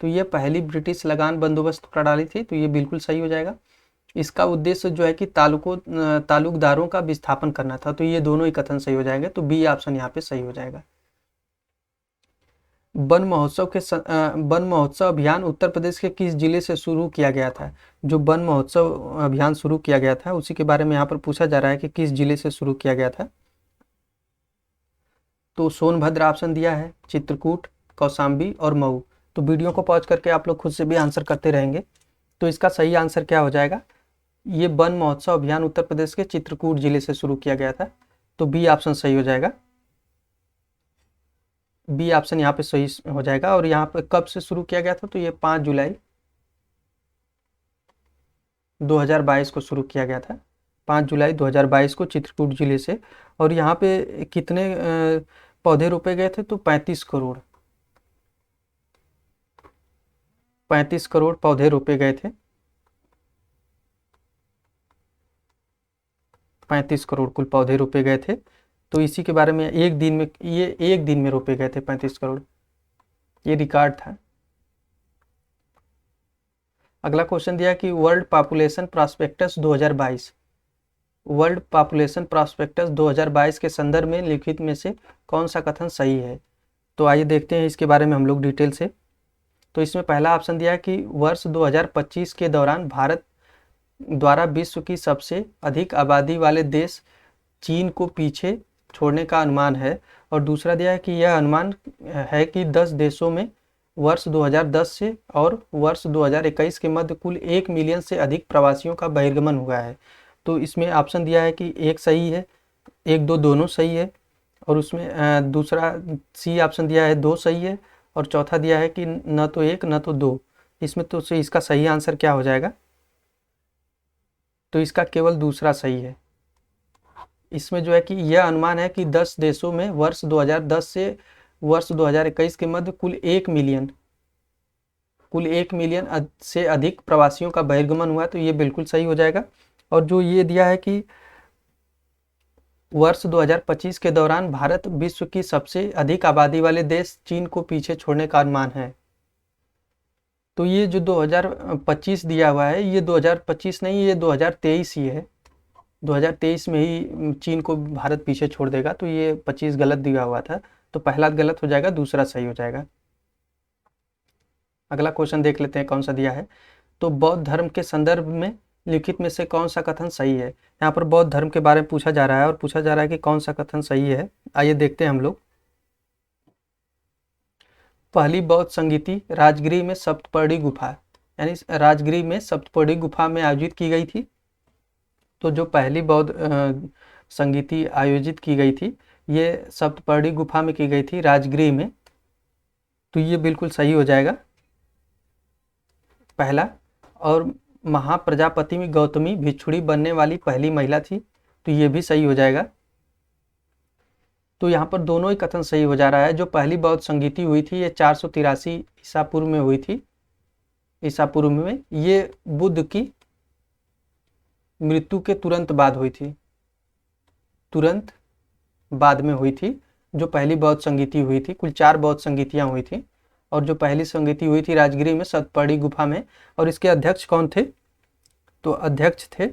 तो ये पहली ब्रिटिश लगान बंदोबस्त प्रणाली थी, तो ये बिल्कुल सही हो जाएगा। इसका उद्देश्य जो है कि तालुकदारों का विस्थापन करना था, तो ये दोनों ही कथन सही हो जाएंगे, तो बी ऑप्शन यहाँ पे सही हो जाएगा। वन महोत्सव अभियान उत्तर प्रदेश के किस जिले से शुरू किया गया था। जो वन महोत्सव अभियान शुरू किया गया था, उसी के बारे में यहाँ पर पूछा जा रहा है कि किस जिले से शुरू किया गया था। तो सोनभद्र ऑप्शन दिया है, चित्रकूट, कौशाम्बी और मऊ। तो वीडियो को पॉज करके आप लोग खुद से भी आंसर करते रहेंगे। तो इसका सही आंसर क्या हो जाएगा? ये वन महोत्सव अभियान उत्तर प्रदेश के चित्रकूट जिले से शुरू किया गया था। तो बी ऑप्शन सही हो जाएगा। बी ऑप्शन यहाँ पे सही हो जाएगा। और यहाँ पे कब से शुरू किया गया था? तो ये 5 जुलाई 2022 को शुरू किया गया था। 5 जुलाई 2022 को चित्रकूट जिले से। और यहाँ पे कितने पौधे रोपे गए थे? तो 35 करोड़ 35 करोड़ पौधे रोपे गए थे। 35 करोड़ कुल पौधे रोपे गए थे। तो इसी के बारे में एक दिन में रोपे गए थे 35 करोड़। ये रिकॉर्ड था। अगला क्वेश्चन दिया कि world population prospectus 2022, world population prospectus 2022 के संदर्भ में लिखित में से कौन सा कथन सही है? तो आइए देखते हैं इसके बारे में हम लोग डिटेल से। तो इसमें पहला ऑप्शन दिया है कि वर्ष 2025 के दौरान भारत द्वारा विश्व की सबसे अधिक आबादी वाले देश चीन को पीछे छोड़ने का अनुमान है। और दूसरा दिया है कि यह अनुमान है कि 10 देशों में वर्ष 2010 से और वर्ष 2021 के मध्य कुल 1 मिलियन से अधिक प्रवासियों का बहिर्गमन हुआ है। तो इसमें ऑप्शन दिया है कि एक सही है, एक दो दोनों सही है। और उसमें दूसरा सी ऑप्शन दिया है 2 सही है। और चौथा दिया है कि न तो 1 न तो 2। इसमें तो से इसका सही आंसर क्या हो जाएगा? तो इसका केवल दूसरा सही है। इसमें जो है कि यह अनुमान है कि 10 देशों में वर्ष 2010 से वर्ष 2021 के मध्य कुल 1 मिलियन से अधिक प्रवासियों का बहिर्गमन हुआ। तो ये बिल्कुल सही हो जाएगा। और जो ये दिया है कि वर्ष 2025 के दौरान भारत विश्व की सबसे अधिक आबादी वाले देश चीन को पीछे छोड़ने का अनुमान है। तो ये जो 2025 दिया हुआ है, ये 2025 नहीं, ये 2023 ही है। 2023 में ही चीन को भारत पीछे छोड़ देगा। तो ये 25 गलत दिया हुआ था। तो पहला गलत हो जाएगा, दूसरा सही हो जाएगा। अगला क्वेश्चन देख लेते हैं कौन सा दिया है। तो बौद्ध धर्म के संदर्भ में लिखित में से कौन सा कथन सही है? यहाँ पर बौद्ध धर्म के बारे में पूछा जा रहा है और पूछा जा रहा है कि कौन सा कथन सही है। आइए देखते हैं हम लोग। पहली बौद्ध संगीति राजगृह में सप्तपर्णी गुफा, यानी राजगृह में सप्तपर्णी गुफा में आयोजित की गई थी। तो जो पहली बौद्ध संगीति आयोजित की गई थी, ये सप्तपर्णी गुफा में की गई थी, राजगृह में। तो ये बिल्कुल सही हो जाएगा पहला। और महाप्रजापति में गौतमी भिक्षुणी बनने वाली पहली महिला थी। तो ये भी सही हो जाएगा। तो यहाँ पर दोनों ही कथन सही हो जा रहा है। जो पहली बौद्ध संगीति हुई थी, ये 483 ईसा पूर्व में हुई थी। ईसा पूर्व में ये बुद्ध की मृत्यु के तुरंत बाद हुई थी, तुरंत बाद में हुई थी जो पहली बौद्ध संगीति हुई थी। कुल 4 बौद्ध संगीतियां हुई थी। और जो पहली संगीति हुई थी राजगृह में सप्तपर्णी गुफा में। और इसके अध्यक्ष कौन थे? तो अध्यक्ष थे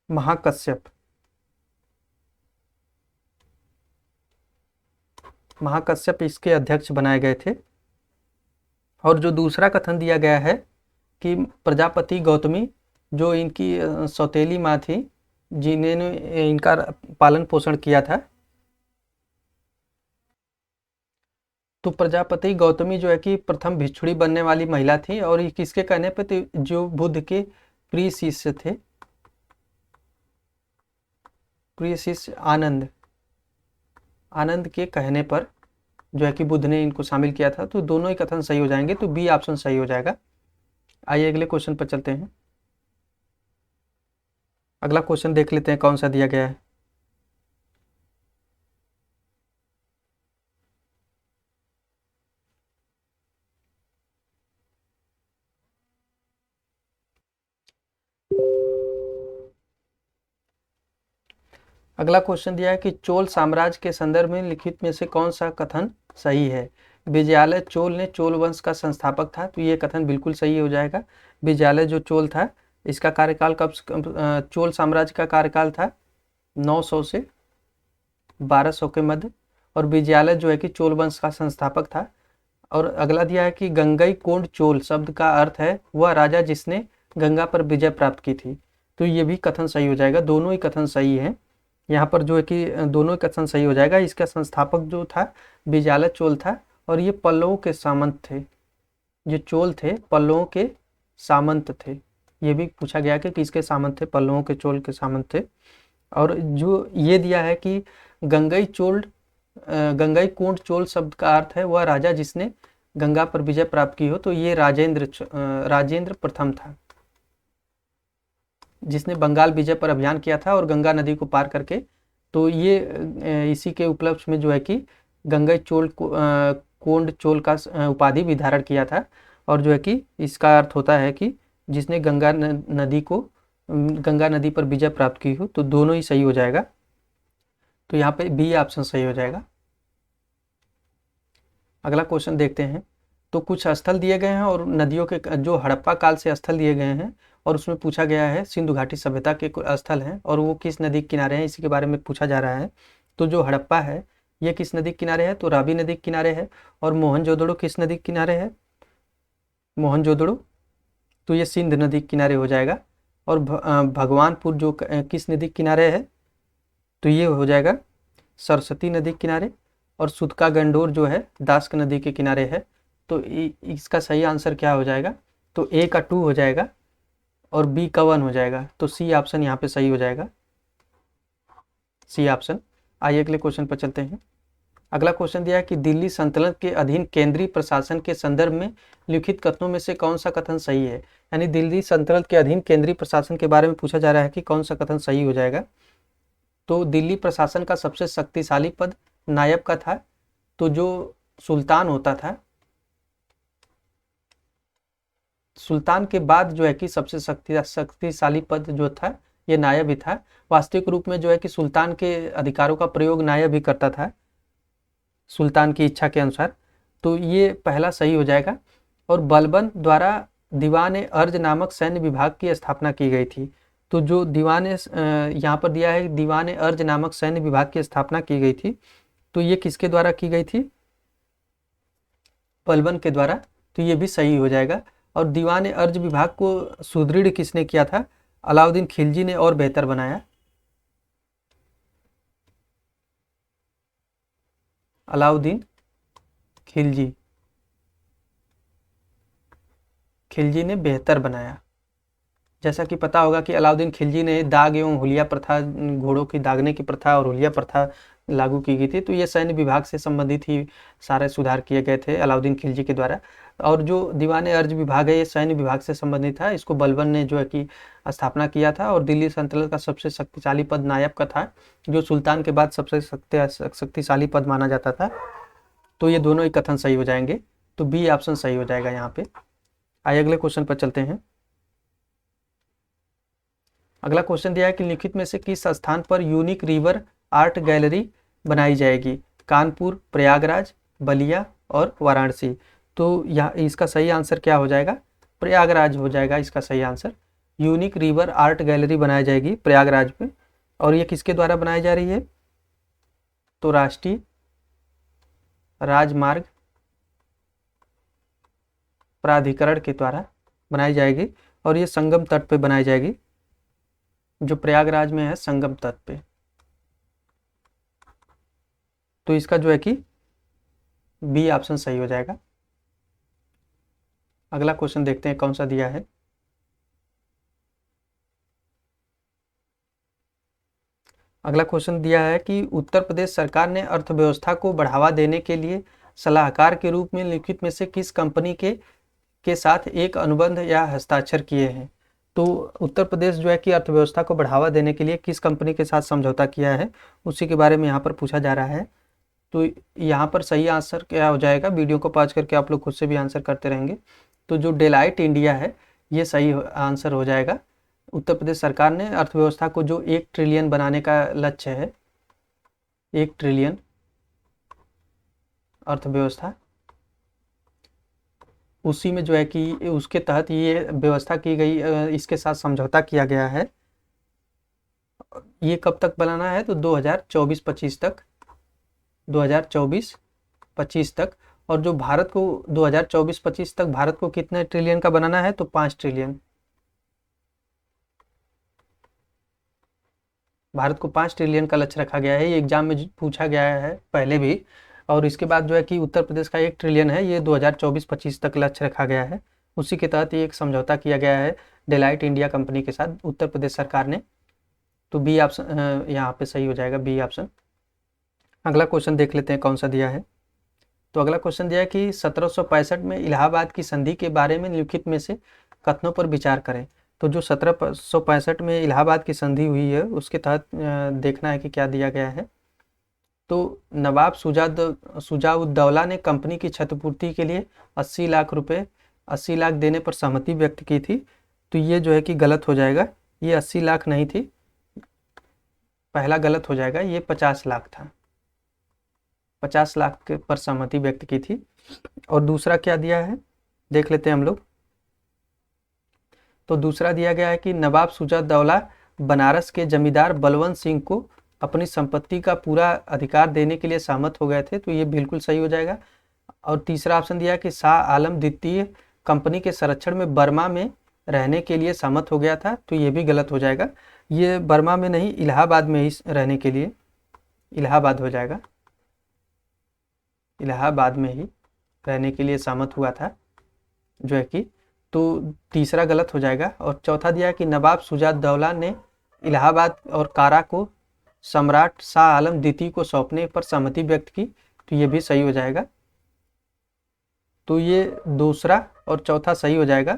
महाकश्यप। महाकश्यप इसके अध्यक्ष बनाए गए थे। और जो दूसरा कथन दिया गया है कि प्रजापति गौतमी जो इनकी सौतेली माँ थी, जिन्होंने इनका पालन पोषण किया था, तो प्रजापति गौतमी जो है कि प्रथम भिक्षुणी बनने वाली महिला थी। और ये किसके कहने पे? तो जो बुद्ध के प्रिय शिष्य थे, प्रिय शिष्य आनंद के कहने पर जो है कि बुद्ध ने इनको शामिल किया था। तो दोनों ही कथन सही हो जाएंगे। तो बी ऑप्शन सही हो जाएगा। आइए अगले क्वेश्चन पर चलते हैं। अगला क्वेश्चन देख लेते हैं कौन सा दिया गया है। अगला क्वेश्चन दिया है कि चोल साम्राज्य के संदर्भ में लिखित में से कौन सा कथन सही है? विजयालय चोल ने चोल वंश का संस्थापक था। तो ये कथन बिल्कुल सही हो जाएगा। विजयालय जो चोल था, इसका कार्यकाल कब? चोल साम्राज्य का कार्यकाल था 900 से 1200 के मध्य। और विजयालय जो है कि चोल वंश का संस्थापक था। और अगला दिया है कि गंगईकोंड चोल शब्द का अर्थ है वह राजा जिसने गंगा पर विजय प्राप्त की थी। तो ये भी कथन सही हो जाएगा। दोनों ही कथन सही हैं। यहाँ पर जो है कि दोनों कथन सही हो जाएगा। इसका संस्थापक जो था बिजाला चोल था और ये पल्लवों के सामंत थे। जो चोल थे पल्लवों के सामंत थे। ये भी पूछा गया कि किसके सामंत थे, पल्लवों के चोल के सामंत थे। और जो ये दिया है कि गंगई कोंड चोल शब्द का अर्थ है वह राजा जिसने गंगा पर विजय प्राप्त की हो, तो ये राजेंद्र प्रथम था, जिसने बंगाल विजय पर अभियान किया था और गंगा नदी को पार करके। तो ये इसी के उपलक्ष्य में जो है कि गंगई कोंड चोल का उपाधि भी धारण किया था। और जो है कि इसका अर्थ होता है कि जिसने गंगा नदी पर विजय प्राप्त की हो। तो दोनों ही सही हो जाएगा। तो यहाँ पे बी ऑप्शन सही हो जाएगा। अगला क्वेश्चन देखते हैं। तो कुछ स्थल दिए गए हैं और नदियों के जो हड़प्पा काल से स्थल दिए गए हैं और उसमें पूछा गया है सिंधु घाटी सभ्यता के स्थल हैं और वो किस नदी के किनारे हैं, इसी के बारे में पूछा जा रहा है। तो जो हड़प्पा है ये किस नदी के किनारे है, तो रावी नदी के किनारे है। और मोहनजोदड़ो किस नदी के किनारे है, मोहनजोदड़ो, तो ये सिंध नदी के किनारे हो जाएगा। और भगवानपुर जो किस नदी के किनारे है, तो ये हो जाएगा सरस्वती नदी के किनारे। और सुतका गंडोर जो है दास्क नदी के किनारे है। तो इसका सही आंसर क्या हो जाएगा, तो ए का 2 हो जाएगा और बी का 1 हो जाएगा। तो सी ऑप्शन यहाँ पे सही हो जाएगा, सी ऑप्शन। आइए अगले क्वेश्चन पर चलते हैं। अगला क्वेश्चन दिया है कि दिल्ली सल्तनत के अधीन केंद्रीय प्रशासन के संदर्भ में लिखित कथनों में से कौन सा कथन सही है। यानी दिल्ली सल्तनत के अधीन केंद्रीय प्रशासन के बारे में पूछा जा रहा है कि कौन सा कथन सही हो जाएगा। तो दिल्ली प्रशासन का सबसे शक्तिशाली पद नायब का था। तो जो सुल्तान होता था, सुल्तान के बाद जो है कि सबसे शक्तिशाली पद जो था ये नायब ही था। वास्तविक रूप में जो है कि सुल्तान के अधिकारों का प्रयोग नायब ही करता था सुल्तान की इच्छा के अनुसार। तो ये पहला सही हो जाएगा। और बलबन द्वारा दीवान अर्ज नामक सैन्य विभाग की स्थापना की गई थी। तो जो यहाँ पर दिया है दीवान अर्ज नामक सैन्य विभाग की स्थापना की गई थी, तो ये किसके द्वारा की गई थी, बलबन के द्वारा। तो ये भी सही हो जाएगा। और दीवान अर्ज विभाग को सुदृढ़ किसने किया था, अलाउद्दीन खिलजी ने और बेहतर बनाया। अलाउद्दीन खिलजी ने बेहतर बनाया। जैसा कि पता होगा कि अलाउद्दीन खिलजी ने दाग एवं हुलिया प्रथा, घोड़ों की दागने की प्रथा और हुलिया प्रथा लागू की गई थी। तो ये सैन्य विभाग से संबंधित ही सारे सुधार किए गए थे अलाउद्दीन खिलजी के द्वारा। और जो दीवान अर्ज विभाग है ये सैन्य विभाग से संबंधित था। इसको बलबन ने जो है कि स्थापना किया था। और दिल्ली सल्तनत का सबसे शक्तिशाली पद नायब का था, जो सुल्तान के बाद सबसे शक्तिशाली पद माना जाता था। तो ये दोनों ही कथन सही हो जाएंगे। तो बी ऑप्शन सही हो जाएगा यहाँ पे। आइए अगले क्वेश्चन पर चलते हैं। अगला क्वेश्चन दिया है कि लिखित में से किस स्थान पर यूनिक रिवर आर्ट गैलरी बनाई जाएगी, कानपुर, प्रयागराज, बलिया और वाराणसी। तो यहाँ इसका सही आंसर क्या हो जाएगा, प्रयागराज हो जाएगा इसका सही answer. Unique river art gallery बनाई जाएगी प्रयागराज में। और ये किसके द्वारा बनाई जा रही है, तो राष्ट्रीय राजमार्ग प्राधिकरण के द्वारा बनाई जाएगी। और ये संगम तट पे बनाई जाएगी, जो प्रयागराज में है संगम तट पे। तो इसका जो है कि बी ऑप्शन सही हो जाएगा। अगला क्वेश्चन देखते हैं कौन सा दिया है। अगला क्वेश्चन दिया है कि उत्तर प्रदेश सरकार ने अर्थव्यवस्था को बढ़ावा देने के लिए सलाहकार के रूप में लिखित में से किस कंपनी के साथ एक अनुबंध या हस्ताक्षर किए हैं। तो उत्तर प्रदेश जो है कि अर्थव्यवस्था को बढ़ावा देने के लिए किस कंपनी के साथ समझौता किया है, उसी के बारे में यहाँ पर पूछा जा रहा है। तो यहाँ पर सही आंसर क्या हो जाएगा, वीडियो को पॉज करके आप लोग खुद से भी आंसर करते रहेंगे। तो जो डेलाइट इंडिया है ये सही आंसर हो जाएगा। उत्तर प्रदेश सरकार ने अर्थव्यवस्था को जो 1 ट्रिलियन बनाने का लक्ष्य है, 1 ट्रिलियन अर्थव्यवस्था, उसी में जो है कि उसके तहत ये व्यवस्था की गई, इसके साथ समझौता किया गया है। ये कब तक बनाना है, तो 2024-25 तक, 2024-25 तक। और जो भारत को 2024-25 तक भारत को कितने ट्रिलियन का बनाना है, तो 5 ट्रिलियन। भारत को 5 ट्रिलियन का लक्ष्य रखा गया है। ये एग्जाम में पूछा गया है पहले भी, और इसके बाद जो है कि उत्तर प्रदेश का 1 ट्रिलियन है, ये 2024-25 तक लक्ष्य रखा गया है। उसी के तहत ये एक समझौता किया गया है डेलाइट इंडिया कंपनी के साथ उत्तर प्रदेश सरकार ने। तो बी ऑप्शन यहाँ पे सही हो जाएगा, बी ऑप्शन। अगला क्वेश्चन देख लेते हैं कौन सा दिया है। तो अगला क्वेश्चन दिया है कि 1765 में इलाहाबाद की संधि के बारे में निम्नलिखित में से कथनों पर विचार करें। तो जो 1765 में इलाहाबाद की संधि हुई है उसके तहत देखना है कि क्या दिया गया है। तो नवाब शुजाउद्दौला ने कंपनी की क्षतिपूर्ति के लिए 80 लाख रुपए 80 लाख देने पर सहमति व्यक्त की थी। तो ये जो है कि गलत हो जाएगा, ये 80 लाख नहीं थी, पहला गलत हो जाएगा, ये 50 लाख था, 50 लाख पर सहमति व्यक्त की थी। और दूसरा क्या दिया है देख लेते हैं हम लोग। तो दूसरा दिया गया है कि नवाब शुजाउद्दौला बनारस के जमींदार बलवंत सिंह को अपनी संपत्ति का पूरा अधिकार देने के लिए सहमत हो गए थे। तो ये बिल्कुल सही हो जाएगा। और तीसरा ऑप्शन दिया कि शाह आलम द्वितीय कंपनी के संरक्षण में बर्मा में रहने के लिए सहमत हो गया था। तो ये भी गलत हो जाएगा, ये बर्मा में नहीं, इलाहाबाद में ही रहने के लिए, इलाहाबाद हो जाएगा, इलाहाबाद में ही रहने के लिए सहमत हुआ था जो है कि। तो तीसरा गलत हो जाएगा। और चौथा दिया कि नवाब शुजाउद्दौला ने इलाहाबाद और कारा को सम्राट शाह आलम द्वितीय को सौंपने पर सहमति व्यक्त की। तो ये भी सही हो जाएगा। तो ये दूसरा और चौथा सही हो जाएगा,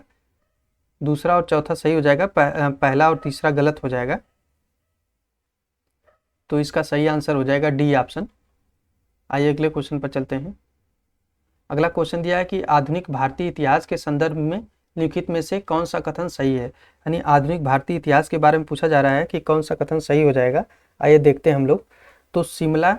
दूसरा और चौथा सही हो जाएगा, पहला और तीसरा गलत हो जाएगा। तो इसका सही आंसर हो जाएगा डी ऑप्शन। आइए अगले क्वेश्चन पर चलते हैं। अगला क्वेश्चन दिया है कि आधुनिक भारतीय इतिहास के संदर्भ में निम्नलिखित में से कौन सा कथन सही है। यानी आधुनिक भारतीय इतिहास के बारे में पूछा जा रहा है कि कौन सा कथन सही हो जाएगा। आइए देखते हैं हम लोग। तो शिमला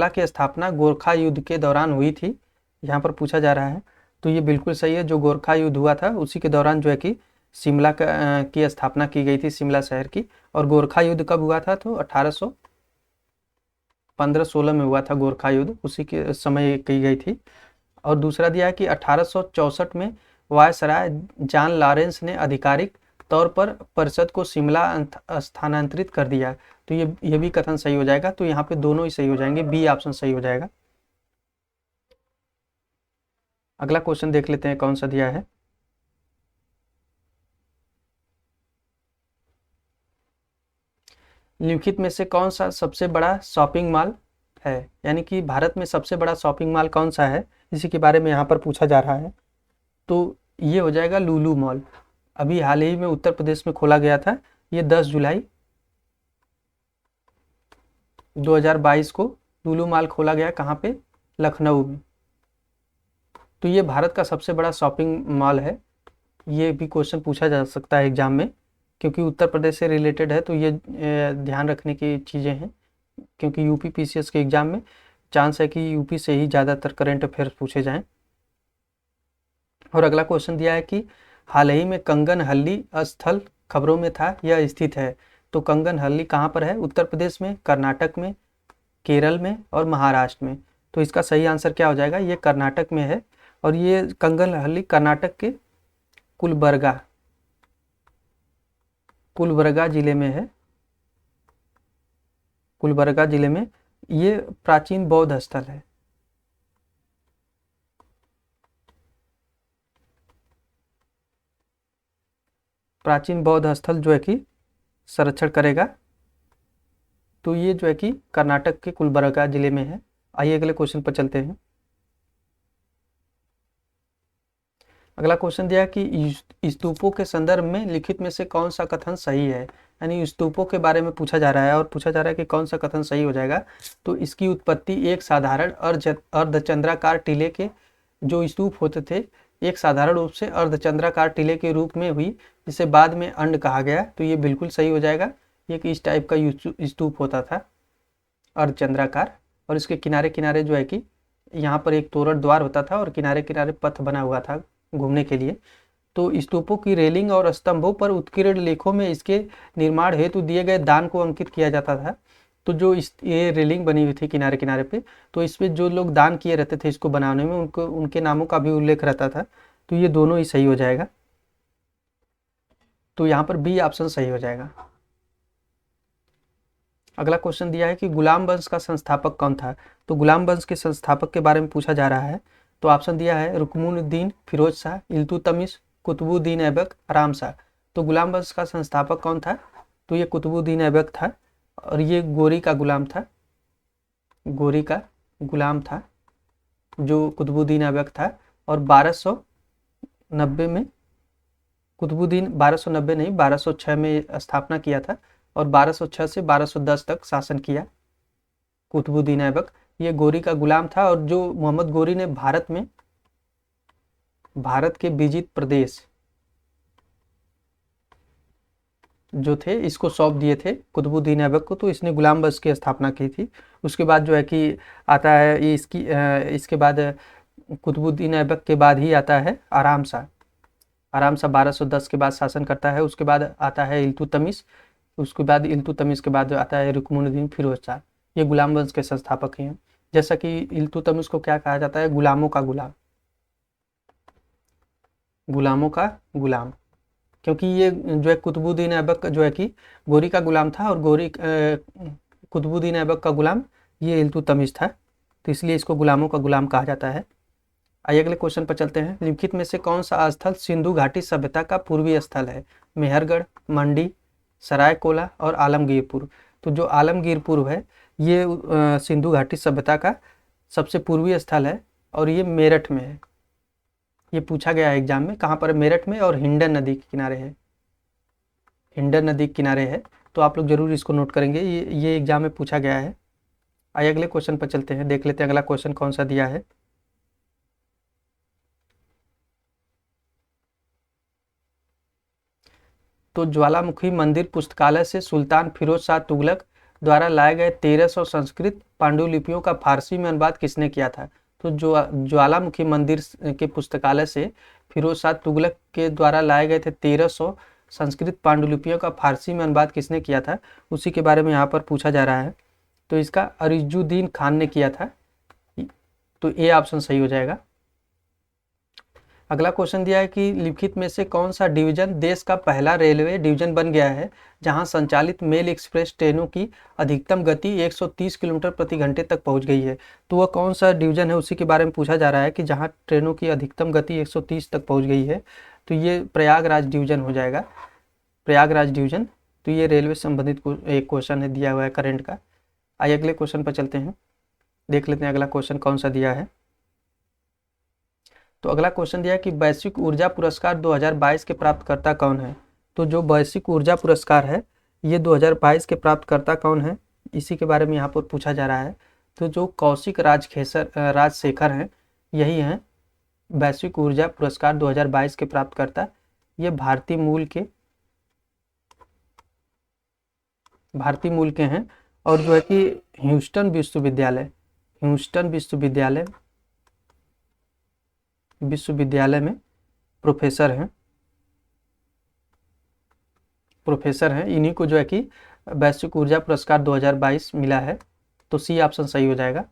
की स्थापना गोरखा युद्ध के दौरान हुई थी, यहाँ पर पूछा जा रहा है। तो ये बिल्कुल सही है, जो गोरखा युद्ध हुआ था उसी के दौरान जो है कि शिमला की स्थापना की गई थी, शिमला शहर की। और गोरखा युद्ध कब हुआ था? तो 1815-16 में हुआ था गोरखा युद्ध, उसी के समय की गई थी। और दूसरा दिया है कि 1864 में वायसराय जॉन लॉरेंस ने आधिकारिक तौर पर परिषद को शिमला स्थानांतरित कर दिया। तो ये भी कथन सही हो जाएगा। तो यहाँ पे दोनों ही सही हो जाएंगे, बी ऑप्शन सही हो जाएगा। अगला क्वेश्चन देख लेते हैं कौन सा दिया है। निम्नलिखित में से कौन सा सबसे बड़ा शॉपिंग मॉल है, यानी कि भारत में सबसे बड़ा शॉपिंग मॉल कौन सा है, इसी के बारे में यहाँ पर पूछा जा रहा है। तो ये हो जाएगा लुलु मॉल। अभी हाल ही में उत्तर प्रदेश में खोला गया था, ये 10 जुलाई 2022 को लुलु मॉल खोला गया। कहाँ पे? लखनऊ में। तो ये भारत का सबसे बड़ा शॉपिंग मॉल है। ये भी क्वेश्चन पूछा जा सकता है एग्जाम में, क्योंकि उत्तर प्रदेश से रिलेटेड है। तो ये ध्यान रखने की चीज़ें हैं, क्योंकि यूपी पीसीएस के एग्जाम में चांस है कि यूपी से ही ज़्यादातर करंट अफेयर्स पूछे जाएं। और अगला क्वेश्चन दिया है कि हाल ही में कंगनहल्ली स्थल खबरों में था, यह स्थित है। तो कंगनहल्ली कहाँ पर है? उत्तर प्रदेश में, कर्नाटक में, केरल में और महाराष्ट्र में। तो इसका सही आंसर क्या हो जाएगा? ये कर्नाटक में है। और ये कंगनहल्ली कर्नाटक के कुलबर्गा जिले में है। कुलबर्गा जिले में ये प्राचीन बौद्ध स्थल है। प्राचीन बौद्ध स्थल जो है कि संरक्षण करेगा। तो ये जो है कि कर्नाटक के कुलबर्गा जिले में है। आइए अगले क्वेश्चन पर चलते हैं। अगला क्वेश्चन दिया है कि स्तूपों के संदर्भ में लिखित में से कौन सा कथन सही है। यानी स्तूपों के बारे में पूछा जा रहा है और पूछा जा रहा है कि कौन सा कथन सही हो जाएगा। तो इसकी उत्पत्ति एक साधारण अर्धचंद्राकार टीले के जो स्तूप होते थे, एक साधारण रूप से अर्धचंद्राकार टीले के रूप में हुई, जिसे बाद में अंड कहा गया। तो ये बिल्कुल सही हो जाएगा। एक इस टाइप का स्तूप होता था अर्धचंद्राकार, और इसके किनारे किनारे जो है कि यहाँ पर एक तोरण द्वार होता था और किनारे किनारे पथ बना हुआ था घूमने के लिए। तो स्तूपों की रेलिंग और स्तंभों पर उत्कीर्ण लेखों में इसके निर्माण हेतु दिए गए दान को अंकित किया जाता था। तो जो ये रेलिंग बनी हुई थी किनारे किनारे पे, तो इस पे जो लोग दान किए रहते थे इसको बनाने में, उनके नामों का भी उल्लेख रहता था। तो ये दोनों ही सही हो जाएगा। तो यहाँ पर बी ऑप्शन सही हो जाएगा। अगला क्वेश्चन दिया है कि गुलाम वंश का संस्थापक कौन था। तो गुलाम वंश के संस्थापक के बारे में पूछा जा रहा है। तो ऑप्शन दिया है रुकमुनुद्दीन, फिरोज शाह, इल्तुतमिश, कुतुबुद्दीन ऐबक, आराम शाह। तो गुलाम वंश का संस्थापक कौन था? तो ये कुतुबुद्दीन ऐबक था और ये गोरी का गुलाम था, गोरी का गुलाम था जो कुतुबुद्दीन ऐबक था। और 1290 में कुतुबुद्दीन 1290 नहीं 1206 में स्थापना किया था और 1206 से 1210 तक शासन किया कुतुबुद्दीन ऐबक। ये गोरी का गुलाम था और जो मोहम्मद गोरी ने भारत के विजित प्रदेश जो थे इसको सौंप दिए थे कुतुबुद्दीन ऐबक को, तो इसने गुलाम वंश की स्थापना की थी। उसके बाद जो है कि आता है इसके बाद कुतुबुद्दीन ऐबक के बाद ही आता है आराम शाह। आराम शाह 1210 के बाद शासन करता है। उसके बाद आता है इल्तुतमिश, उसके बाद इल्तुतमिश के बाद आता है रुकमुनुद्दीन फिरोज शाह। ये गुलाम वंश के संस्थापक हैं। जैसा कि इल्तुतमिश को क्या कहा जाता है? गुलामों का गुलाम, गुलामों का गुलाम, क्योंकि ये जो है कुतुबुद्दीन ऐबक जो है कि गोरी का गुलाम था और कुतुबुद्दीन ऐबक का गुलाम ये इल्तुतमिश था, तो इसलिए इसको गुलामों का गुलाम कहा जाता है। आइए अगले क्वेश्चन पर चलते हैं। निम्नलिखित में से कौन सा स्थल सिंधु घाटी सभ्यता का पूर्वी स्थल है? मेहरगढ़, मंडी, सरायकोला और आलमगीरपुर। तो जो आलमगीरपुर है ये सिंधु घाटी सभ्यता का सबसे पूर्वी स्थल है और ये मेरठ में है। ये पूछा गया है एग्जाम में, कहाँ पर? मेरठ में और हिंडन नदी के किनारे है, हिंडन नदी के किनारे है। तो आप लोग जरूर इसको नोट करेंगे, ये एग्जाम में पूछा गया है। आइए अगले क्वेश्चन पर चलते हैं, देख लेते हैं अगला क्वेश्चन कौन सा दिया है। तो ज्वालामुखी मंदिर पुस्तकालय से सुल्तान फिरोज शाह तुगलक द्वारा लाए गए 1300 संस्कृत पांडुलिपियों का फारसी में अनुवाद किसने किया था? तो जो ज्वालामुखी मंदिर के पुस्तकालय से फिरोज शाह तुगलक के द्वारा लाए गए थे 1300 संस्कृत पांडुलिपियों का फारसी में अनुवाद किसने किया था, उसी के बारे में यहाँ पर पूछा जा रहा है। तो इसका अरिजुद्दीन खान ने किया था, तो ए ऑप्शन सही हो जाएगा। अगला क्वेश्चन दिया है कि लिखित में से कौन सा डिवीजन देश का पहला रेलवे डिवीजन बन गया है जहां संचालित मेल एक्सप्रेस ट्रेनों की अधिकतम गति 130 किलोमीटर प्रति घंटे तक पहुंच गई है? तो वह कौन सा डिवीजन है उसी के बारे में पूछा जा रहा है कि जहां ट्रेनों की अधिकतम गति 130 तक पहुंच गई है। तो ये प्रयागराज डिवीजन हो जाएगा, प्रयागराज डिवीजन। तो ये रेलवे संबंधित एक क्वेश्चन है दिया हुआ है करंट का। आइए अगले क्वेश्चन पर चलते हैं, देख लेते हैं अगला क्वेश्चन कौन सा दिया है। तो अगला क्वेश्चन दिया है कि वैश्विक ऊर्जा पुरस्कार 2022 के प्राप्तकर्ता कौन है? तो जो वैश्विक ऊर्जा पुरस्कार है ये 2022 के प्राप्तकर्ता कौन है, इसी के बारे में यहाँ पर पूछा जा रहा है। तो जो कौशिक राजशेखर हैं यही हैं वैश्विक ऊर्जा पुरस्कार 2022 के प्राप्तकर्ता। ये भारतीय मूल के हैं और जो है कि ह्यूस्टन विश्वविद्यालय में प्रोफेसर हैं। इन्हीं को जो है कि वैश्विक ऊर्जा पुरस्कार 2022 मिला है, तो सी ऑप्शन सही हो जाएगा।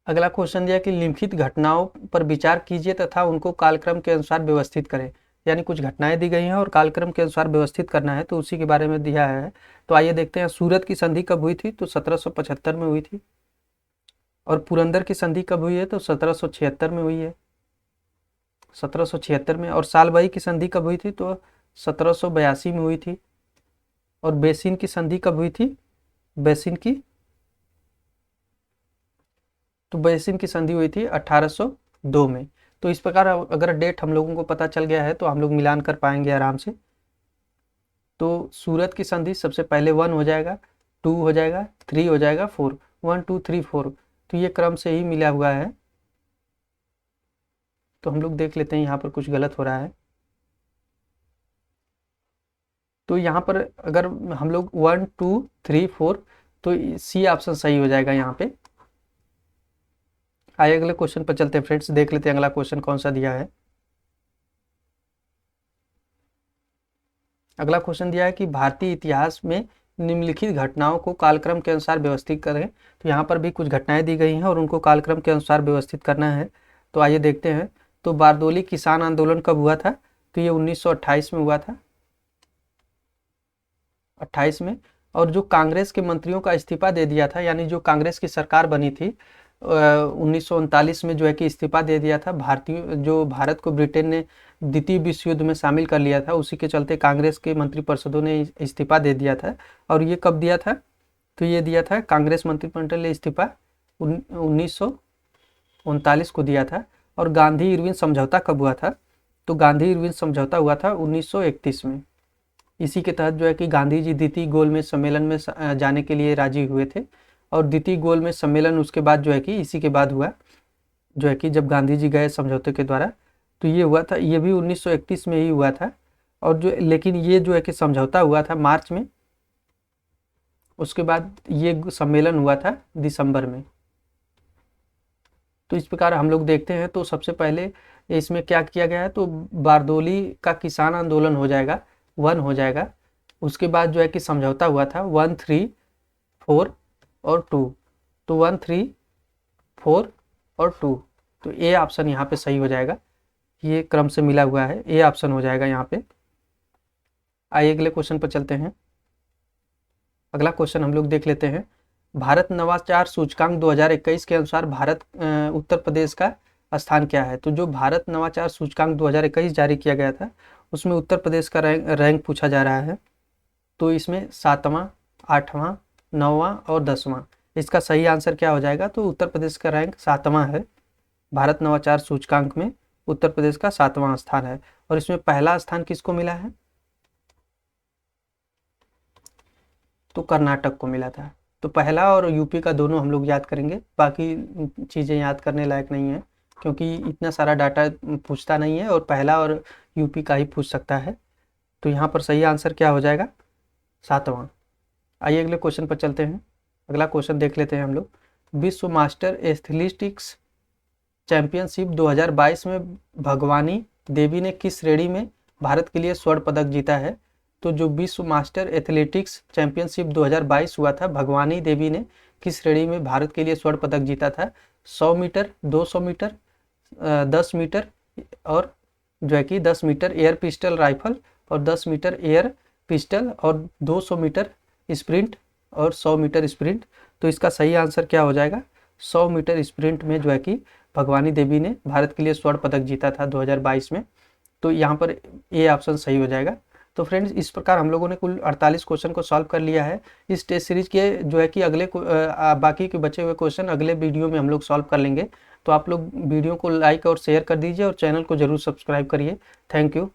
अगला क्वेश्चन दिया कि निम्नलिखित घटनाओं पर विचार कीजिए तथा उनको कालक्रम के अनुसार व्यवस्थित करें। यानी कुछ घटनाएं दी गई हैं और कालक्रम के अनुसार व्यवस्थित करना है, तो उसी के बारे में दिया है। तो आइए देखते हैं, सूरत की संधि कब हुई थी? तो 1775 में हुई थी। और पुरंदर की संधि कब हुई है? तो 1776 में हुई है, 1776 में। और सालबई की संधि कब हुई थी? तो 1782 में हुई थी। और बेसिन की संधि कब हुई थी? बेसिन की संधि हुई थी 1802 में। तो इस प्रकार अगर डेट हम लोगों को पता चल गया है तो हम लोग मिलान कर पाएंगे आराम से। तो सूरत की संधि सबसे पहले 1 हो जाएगा, 2 हो जाएगा, 3 हो जाएगा, 4, 1 2 3 4। तो ये क्रम से ही मिला हुआ है। तो हम लोग देख लेते हैं यहाँ पर कुछ गलत हो रहा है। तो यहाँ पर अगर हम लोग 1 2 3 4 तो सी ऑप्शन सही हो जाएगा यहाँ पे। आइए अगले क्वेश्चन पर चलते हैं फ्रेंड्स, देख लेते हैं अगला क्वेश्चन कौन सा दिया है। अगला क्वेश्चन दिया है कि भारतीय इतिहास में निम्नलिखित घटनाओं को कालक्रम के अनुसार व्यवस्थित करें। तो यहाँ पर भी कुछ घटनाएं दी गई हैं और उनको कालक्रम के अनुसार व्यवस्थित करना है। तो आइए देखते हैं। तो बारदोली किसान आंदोलन कब हुआ था? तो ये 1928 में हुआ था। 28 में। और जो कांग्रेस के मंत्रियों का इस्तीफा दे दिया था, यानी जो कांग्रेस की सरकार बनी थी 1939 में जो है कि इस्तीफा दे दिया था, भारत को ब्रिटेन ने द्वितीय विश्व युद्ध में शामिल कर लिया था, उसी के चलते कांग्रेस के मंत्रिपरिषदों ने इस्तीफा दे दिया था। और ये कब दिया था? तो ये दिया था कांग्रेस मंत्रिमंडल ने इस्तीफा 1939 को दिया था। और गांधी इरविन समझौता कब हुआ था? तो गांधी इरविन समझौता हुआ था 1931 में। इसी के तहत जो है कि गांधी जी द्वितीय गोलमेज सम्मेलन में जाने के लिए राजी हुए थे। और द्वितीय गोलमेज सम्मेलन उसके बाद जो है कि इसी के बाद हुआ, जो है कि जब गांधी जी गए समझौते के द्वारा, तो ये हुआ था, ये भी 1931 में ही हुआ था। और जो लेकिन ये जो है कि समझौता हुआ था मार्च में, उसके बाद ये सम्मेलन हुआ था दिसंबर में। तो इस प्रकार हम लोग देखते हैं। तो सबसे पहले इसमें क्या किया गया है, तो बारदोली का किसान आंदोलन हो जाएगा, 1 हो जाएगा। उसके बाद जो है कि समझौता हुआ था 1, 3, 4 और 2। तो 1, 3, 4 और 2, तो ए ऑप्शन यहाँ पे सही हो जाएगा। ये क्रम से मिला हुआ है, ए ऑप्शन हो जाएगा यहाँ पे। आइए अगले क्वेश्चन पर चलते हैं। अगला क्वेश्चन हम लोग देख लेते हैं। भारत नवाचार सूचकांक 2021 के अनुसार उत्तर प्रदेश का स्थान क्या है? तो जो भारत नवाचार सूचकांक 2021 जारी किया गया था, उसमें उत्तर प्रदेश का रैंक पूछा जा रहा है। तो इसमें 7वां, 8वां, 9वां और 10वां, इसका सही आंसर क्या हो जाएगा? तो उत्तर प्रदेश का रैंक 7वां है। भारत नवाचार सूचकांक में उत्तर प्रदेश का 7वां स्थान है। और इसमें पहला स्थान किसको मिला है? तो कर्नाटक को मिला था। तो पहला और यूपी का दोनों हम लोग याद करेंगे, बाकी चीज़ें याद करने लायक नहीं है, क्योंकि इतना सारा डाटा पूछता नहीं है, और पहला और यूपी का ही पूछ सकता है। तो यहाँ पर सही आंसर क्या हो जाएगा? 7वां। आइए अगले क्वेश्चन पर चलते हैं। अगला क्वेश्चन देख लेते हैं हम लोग। विश्व मास्टर एथलेटिक्स चैंपियनशिप 2022 में भगवानी देवी ने किस श्रेणी में भारत के लिए स्वर्ण पदक जीता है? तो जो विश्व मास्टर एथलेटिक्स चैंपियनशिप 2022 हुआ था, भगवानी देवी ने किस श्रेणी में भारत के लिए स्वर्ण पदक जीता था? 100 मीटर, 200 मीटर, 10 मीटर, और जो है कि 10 मीटर एयर पिस्टल राइफल, और 10 मीटर एयर पिस्टल, और 200 मीटर स्प्रिंट, और 100 मीटर स्प्रिंट। तो इसका सही आंसर क्या हो जाएगा? 100 मीटर स्प्रिंट में जो है कि भगवानी देवी ने भारत के लिए स्वर्ण पदक जीता था 2022 में। तो यहाँ पर ए ऑप्शन सही हो जाएगा। तो फ्रेंड्स, इस प्रकार हम लोगों ने कुल 48 क्वेश्चन को सॉल्व कर लिया है। इस टेस्ट सीरीज के जो है कि बाकी के बचे हुए क्वेश्चन अगले वीडियो में हम लोग सॉल्व कर लेंगे। तो आप लोग वीडियो को लाइक और शेयर कर दीजिए, और चैनल को जरूर सब्सक्राइब करिए। Thank you.